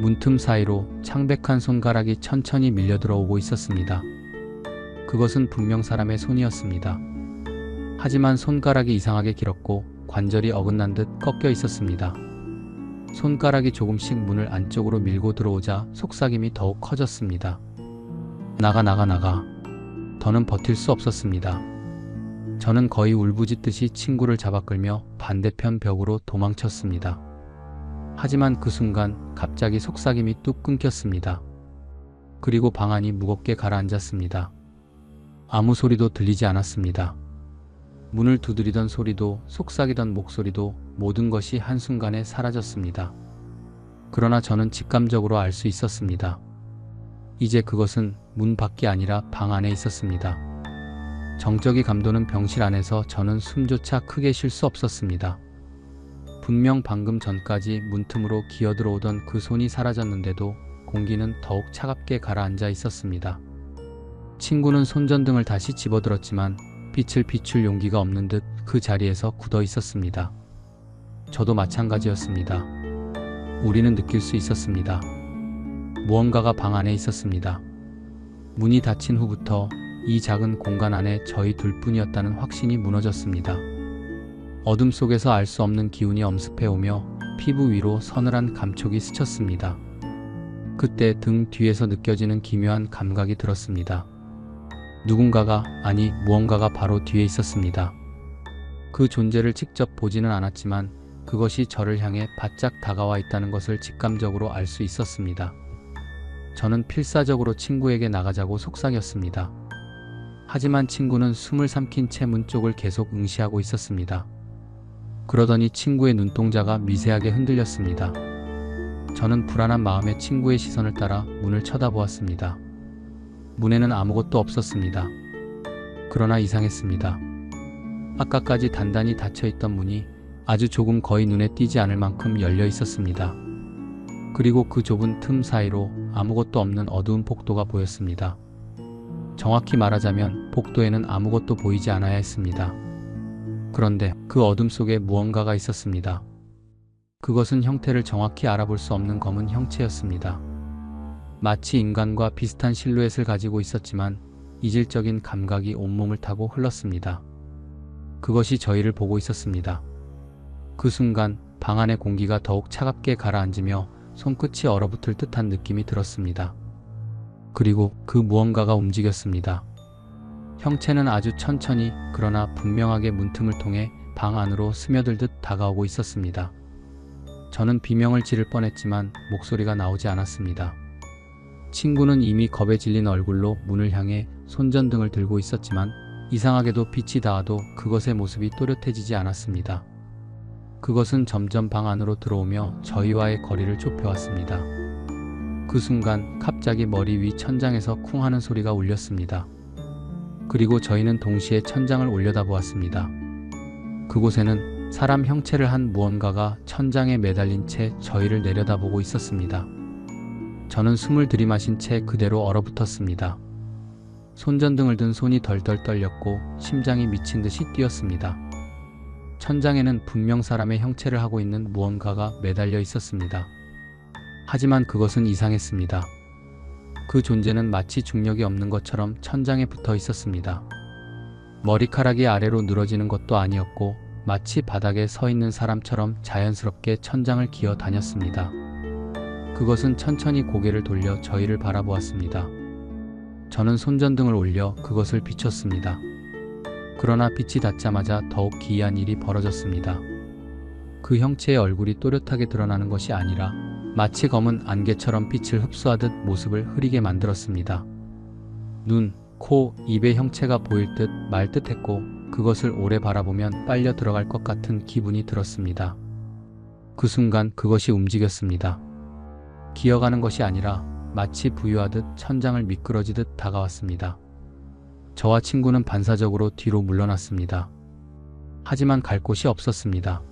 문틈 사이로 창백한 손가락이 천천히 밀려들어오고 있었습니다. 그것은 분명 사람의 손이었습니다. 하지만 손가락이 이상하게 길었고 관절이 어긋난 듯 꺾여 있었습니다. 손가락이 조금씩 문을 안쪽으로 밀고 들어오자 속삭임이 더욱 커졌습니다. 나가. 더는 버틸 수 없었습니다. 저는 거의 울부짖듯이 친구를 잡아 끌며 반대편 벽으로 도망쳤습니다. 하지만 그 순간 갑자기 속삭임이 뚝 끊겼습니다. 그리고 방 안이 무겁게 가라앉았습니다. 아무 소리도 들리지 않았습니다. 문을 두드리던 소리도 속삭이던 목소리도 모든 것이 한순간에 사라졌습니다. 그러나 저는 직감적으로 알 수 있었습니다. 이제 그것은 문 밖이 아니라 방 안에 있었습니다. 정적이 감도는 병실 안에서 저는 숨조차 크게 쉴 수 없었습니다. 분명 방금 전까지 문틈으로 기어들어오던 그 손이 사라졌는데도 공기는 더욱 차갑게 가라앉아 있었습니다. 친구는 손전등을 다시 집어들었지만 빛을 비출 용기가 없는 듯 그 자리에서 굳어 있었습니다. 저도 마찬가지였습니다. 우리는 느낄 수 있었습니다. 무언가가 방 안에 있었습니다. 문이 닫힌 후부터 이 작은 공간 안에 저희 둘뿐이었다는 확신이 무너졌습니다. 어둠 속에서 알 수 없는 기운이 엄습해오며 피부 위로 서늘한 감촉이 스쳤습니다. 그때 등 뒤에서 느껴지는 기묘한 감각이 들었습니다. 누군가가, 아니 무언가가 바로 뒤에 있었습니다. 그 존재를 직접 보지는 않았지만 그것이 저를 향해 바짝 다가와 있다는 것을 직감적으로 알 수 있었습니다. 저는 필사적으로 친구에게 나가자고 속삭였습니다. 하지만 친구는 숨을 삼킨 채 문 쪽을 계속 응시하고 있었습니다. 그러더니 친구의 눈동자가 미세하게 흔들렸습니다. 저는 불안한 마음에 친구의 시선을 따라 문을 쳐다보았습니다. 문에는 아무것도 없었습니다. 그러나 이상했습니다. 아까까지 단단히 닫혀있던 문이 아주 조금 거의 눈에 띄지 않을 만큼 열려 있었습니다. 그리고 그 좁은 틈 사이로 아무것도 없는 어두운 복도가 보였습니다. 정확히 말하자면 복도에는 아무것도 보이지 않아야 했습니다. 그런데 그 어둠 속에 무언가가 있었습니다. 그것은 형태를 정확히 알아볼 수 없는 검은 형체였습니다. 마치 인간과 비슷한 실루엣을 가지고 있었지만 이질적인 감각이 온몸을 타고 흘렀습니다. 그것이 저희를 보고 있었습니다. 그 순간 방 안의 공기가 더욱 차갑게 가라앉으며 손끝이 얼어붙을 듯한 느낌이 들었습니다. 그리고 그 무언가가 움직였습니다. 형체는 아주 천천히 그러나 분명하게 문틈을 통해 방 안으로 스며들듯 다가오고 있었습니다. 저는 비명을 지를 뻔했지만 목소리가 나오지 않았습니다. 친구는 이미 겁에 질린 얼굴로 문을 향해 손전등을 들고 있었지만 이상하게도 빛이 닿아도 그것의 모습이 또렷해지지 않았습니다. 그것은 점점 방 안으로 들어오며 저희와의 거리를 좁혀왔습니다. 그 순간 갑자기 머리 위 천장에서 쿵 하는 소리가 울렸습니다. 그리고 저희는 동시에 천장을 올려다보았습니다. 그곳에는 사람 형체를 한 무언가가 천장에 매달린 채 저희를 내려다보고 있었습니다. 저는 숨을 들이마신 채 그대로 얼어붙었습니다. 손전등을 든 손이 덜덜 떨렸고 심장이 미친 듯이 뛰었습니다. 천장에는 분명 사람의 형체를 하고 있는 무언가가 매달려 있었습니다. 하지만 그것은 이상했습니다. 그 존재는 마치 중력이 없는 것처럼 천장에 붙어 있었습니다. 머리카락이 아래로 늘어지는 것도 아니었고 마치 바닥에 서 있는 사람처럼 자연스럽게 천장을 기어 다녔습니다. 그것은 천천히 고개를 돌려 저희를 바라보았습니다. 저는 손전등을 올려 그것을 비췄습니다. 그러나 빛이 닿자마자 더욱 기이한 일이 벌어졌습니다. 그 형체의 얼굴이 또렷하게 드러나는 것이 아니라 마치 검은 안개처럼 빛을 흡수하듯 모습을 흐리게 만들었습니다. 눈, 코, 입의 형체가 보일 듯 말 듯했고 그것을 오래 바라보면 빨려 들어갈 것 같은 기분이 들었습니다. 그 순간 그것이 움직였습니다. 기어가는 것이 아니라 마치 부유하듯 천장을 미끄러지듯 다가왔습니다. 저와 친구는 반사적으로 뒤로 물러났습니다. 하지만 갈 곳이 없었습니다.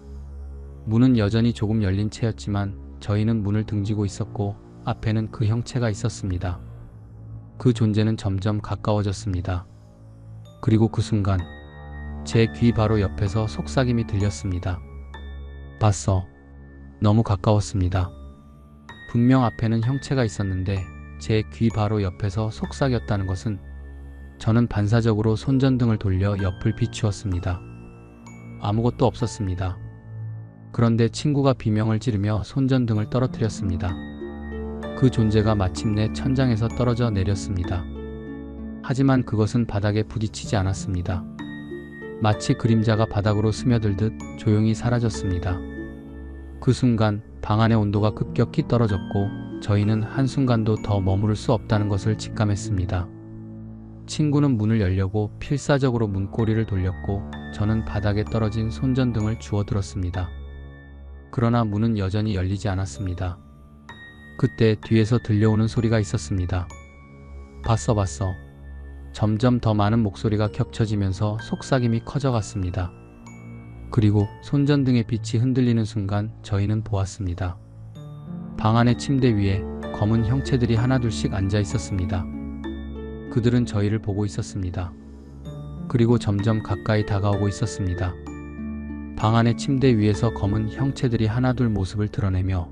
문은 여전히 조금 열린 채였지만 저희는 문을 등지고 있었고 앞에는 그 형체가 있었습니다. 그 존재는 점점 가까워졌습니다. 그리고 그 순간 제 귀 바로 옆에서 속삭임이 들렸습니다. 봤어. 너무 가까웠습니다. 분명 앞에는 형체가 있었는데 제 귀 바로 옆에서 속삭였다는 것은 저는 반사적으로 손전등을 돌려 옆을 비추었습니다. 아무것도 없었습니다. 그런데 친구가 비명을 지르며 손전등을 떨어뜨렸습니다. 그 존재가 마침내 천장에서 떨어져 내렸습니다. 하지만 그것은 바닥에 부딪히지 않았습니다. 마치 그림자가 바닥으로 스며들듯 조용히 사라졌습니다. 그 순간 방 안의 온도가 급격히 떨어졌고 저희는 한순간도 더 머무를 수 없다는 것을 직감했습니다. 친구는 문을 열려고 필사적으로 문고리를 돌렸고 저는 바닥에 떨어진 손전등을 주워들었습니다. 그러나 문은 여전히 열리지 않았습니다. 그때 뒤에서 들려오는 소리가 있었습니다. 봤어. 점점 더 많은 목소리가 겹쳐지면서 속삭임이 커져갔습니다. 그리고 손전등의 빛이 흔들리는 순간 저희는 보았습니다. 방 안의 침대 위에 검은 형체들이 하나둘씩 앉아 있었습니다. 그들은 저희를 보고 있었습니다. 그리고 점점 가까이 다가오고 있었습니다. 방 안의 침대 위에서 검은 형체들이 하나둘 모습을 드러내며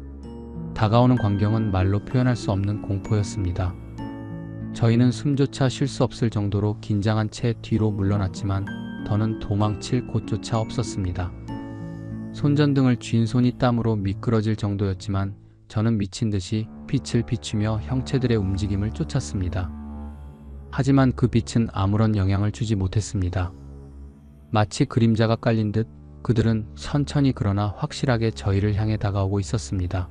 다가오는 광경은 말로 표현할 수 없는 공포였습니다. 저희는 숨조차 쉴 수 없을 정도로 긴장한 채 뒤로 물러났지만 더는 도망칠 곳조차 없었습니다. 손전등을 쥔 손이 땀으로 미끄러질 정도였지만 저는 미친 듯이 빛을 비추며 형체들의 움직임을 쫓았습니다. 하지만 그 빛은 아무런 영향을 주지 못했습니다. 마치 그림자가 깔린 듯 그들은 천천히 그러나 확실하게 저희를 향해 다가오고 있었습니다.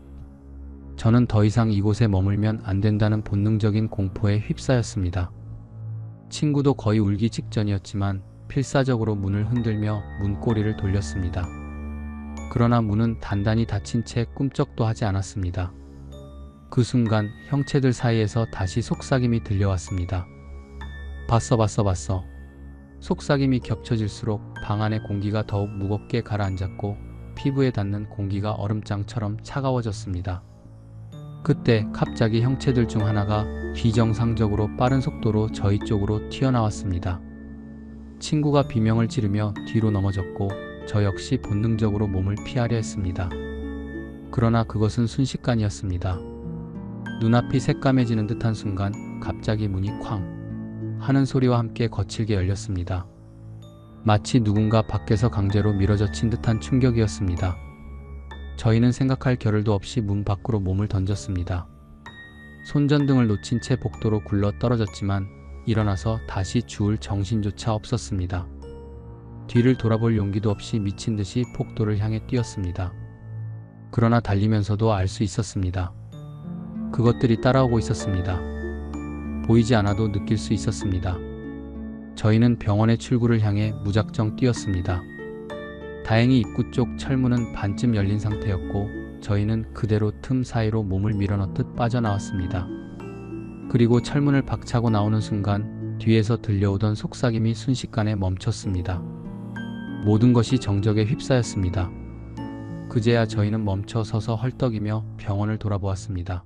저는 더 이상 이곳에 머물면 안 된다는 본능적인 공포에 휩싸였습니다. 친구도 거의 울기 직전이었지만 필사적으로 문을 흔들며 문고리를 돌렸습니다. 그러나 문은 단단히 닫힌 채 꿈쩍도 하지 않았습니다. 그 순간 형체들 사이에서 다시 속삭임이 들려왔습니다. 봤어. 속삭임이 겹쳐질수록 방 안의 공기가 더욱 무겁게 가라앉았고 피부에 닿는 공기가 얼음장처럼 차가워졌습니다. 그때 갑자기 형체들 중 하나가 비정상적으로 빠른 속도로 저희 쪽으로 튀어나왔습니다. 친구가 비명을 지르며 뒤로 넘어졌고 저 역시 본능적으로 몸을 피하려 했습니다. 그러나 그것은 순식간이었습니다. 눈앞이 새까매지는 듯한 순간 갑자기 문이 쾅 하는 소리와 함께 거칠게 열렸습니다. 마치 누군가 밖에서 강제로 밀어젖힌 듯한 충격이었습니다. 저희는 생각할 겨를도 없이 문 밖으로 몸을 던졌습니다. 손전등을 놓친 채 복도로 굴러 떨어졌지만 일어나서 다시 주울 정신조차 없었습니다. 뒤를 돌아볼 용기도 없이 미친 듯이 복도를 향해 뛰었습니다. 그러나 달리면서도 알 수 있었습니다. 그것들이 따라오고 있었습니다. 보이지 않아도 느낄 수 있었습니다. 저희는 병원의 출구를 향해 무작정 뛰었습니다. 다행히 입구 쪽 철문은 반쯤 열린 상태였고 저희는 그대로 틈 사이로 몸을 밀어넣듯 빠져나왔습니다. 그리고 철문을 박차고 나오는 순간 뒤에서 들려오던 속삭임이 순식간에 멈췄습니다. 모든 것이 정적에 휩싸였습니다. 그제야 저희는 멈춰 서서 헐떡이며 병원을 돌아보았습니다.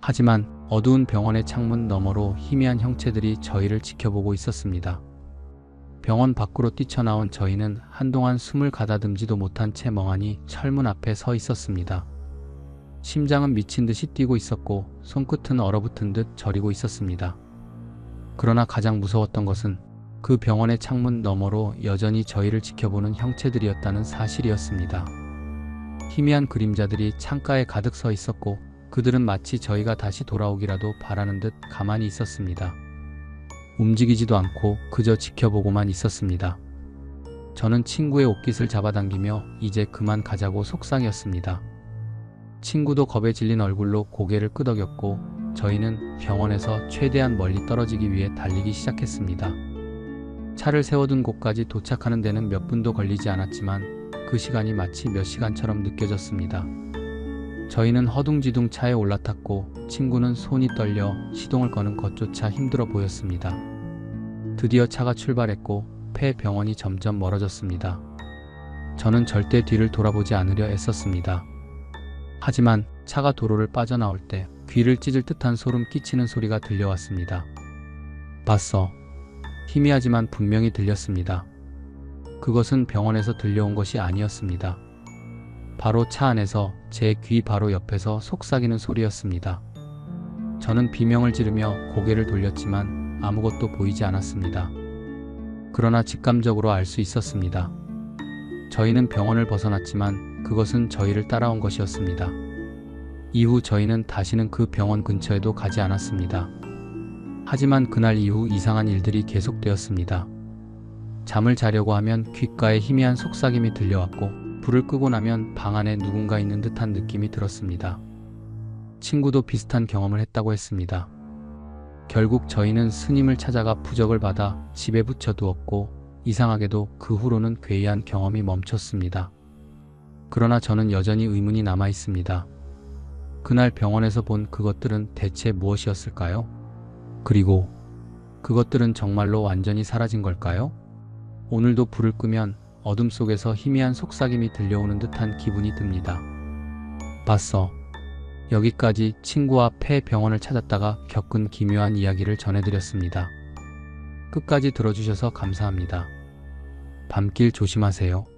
하지만 어두운 병원의 창문 너머로 희미한 형체들이 저희를 지켜보고 있었습니다. 병원 밖으로 뛰쳐나온 저희는 한동안 숨을 가다듬지도 못한 채 멍하니 철문 앞에 서 있었습니다. 심장은 미친 듯이 뛰고 있었고 손끝은 얼어붙은 듯 저리고 있었습니다. 그러나 가장 무서웠던 것은 그 병원의 창문 너머로 여전히 저희를 지켜보는 형체들이었다는 사실이었습니다. 희미한 그림자들이 창가에 가득 서 있었고 그들은 마치 저희가 다시 돌아오기라도 바라는 듯 가만히 있었습니다. 움직이지도 않고 그저 지켜보고만 있었습니다. 저는 친구의 옷깃을 잡아당기며 이제 그만 가자고 속상이었습니다. 친구도 겁에 질린 얼굴로 고개를 끄덕였고 저희는 병원에서 최대한 멀리 떨어지기 위해 달리기 시작했습니다. 차를 세워둔 곳까지 도착하는 데는 몇 분도 걸리지 않았지만 그 시간이 마치 몇 시간처럼 느껴졌습니다. 저희는 허둥지둥 차에 올라탔고 친구는 손이 떨려 시동을 거는 것조차 힘들어 보였습니다. 드디어 차가 출발했고 폐병원이 점점 멀어졌습니다. 저는 절대 뒤를 돌아보지 않으려 애썼습니다. 하지만 차가 도로를 빠져나올 때 귀를 찢을 듯한 소름 끼치는 소리가 들려왔습니다. 봤어. 희미하지만 분명히 들렸습니다. 그것은 병원에서 들려온 것이 아니었습니다. 바로 차 안에서 제 귀 바로 옆에서 속삭이는 소리였습니다. 저는 비명을 지르며 고개를 돌렸지만 아무것도 보이지 않았습니다. 그러나 직감적으로 알 수 있었습니다. 저희는 병원을 벗어났지만 그것은 저희를 따라온 것이었습니다. 이후 저희는 다시는 그 병원 근처에도 가지 않았습니다. 하지만 그날 이후 이상한 일들이 계속되었습니다. 잠을 자려고 하면 귓가에 희미한 속삭임이 들려왔고, 불을 끄고 나면 방 안에 누군가 있는 듯한 느낌이 들었습니다. 친구도 비슷한 경험을 했다고 했습니다. 결국 저희는 스님을 찾아가 부적을 받아 집에 붙여두었고, 이상하게도 그 후로는 괴이한 경험이 멈췄습니다. 그러나 저는 여전히 의문이 남아 있습니다. 그날 병원에서 본 그것들은 대체 무엇이었을까요? 그리고 그것들은 정말로 완전히 사라진 걸까요? 오늘도 불을 끄면 어둠 속에서 희미한 속삭임이 들려오는 듯한 기분이 듭니다. 봤어. 여기까지 친구와 폐병원을 찾았다가 겪은 기묘한 이야기를 전해드렸습니다. 끝까지 들어주셔서 감사합니다. 밤길 조심하세요.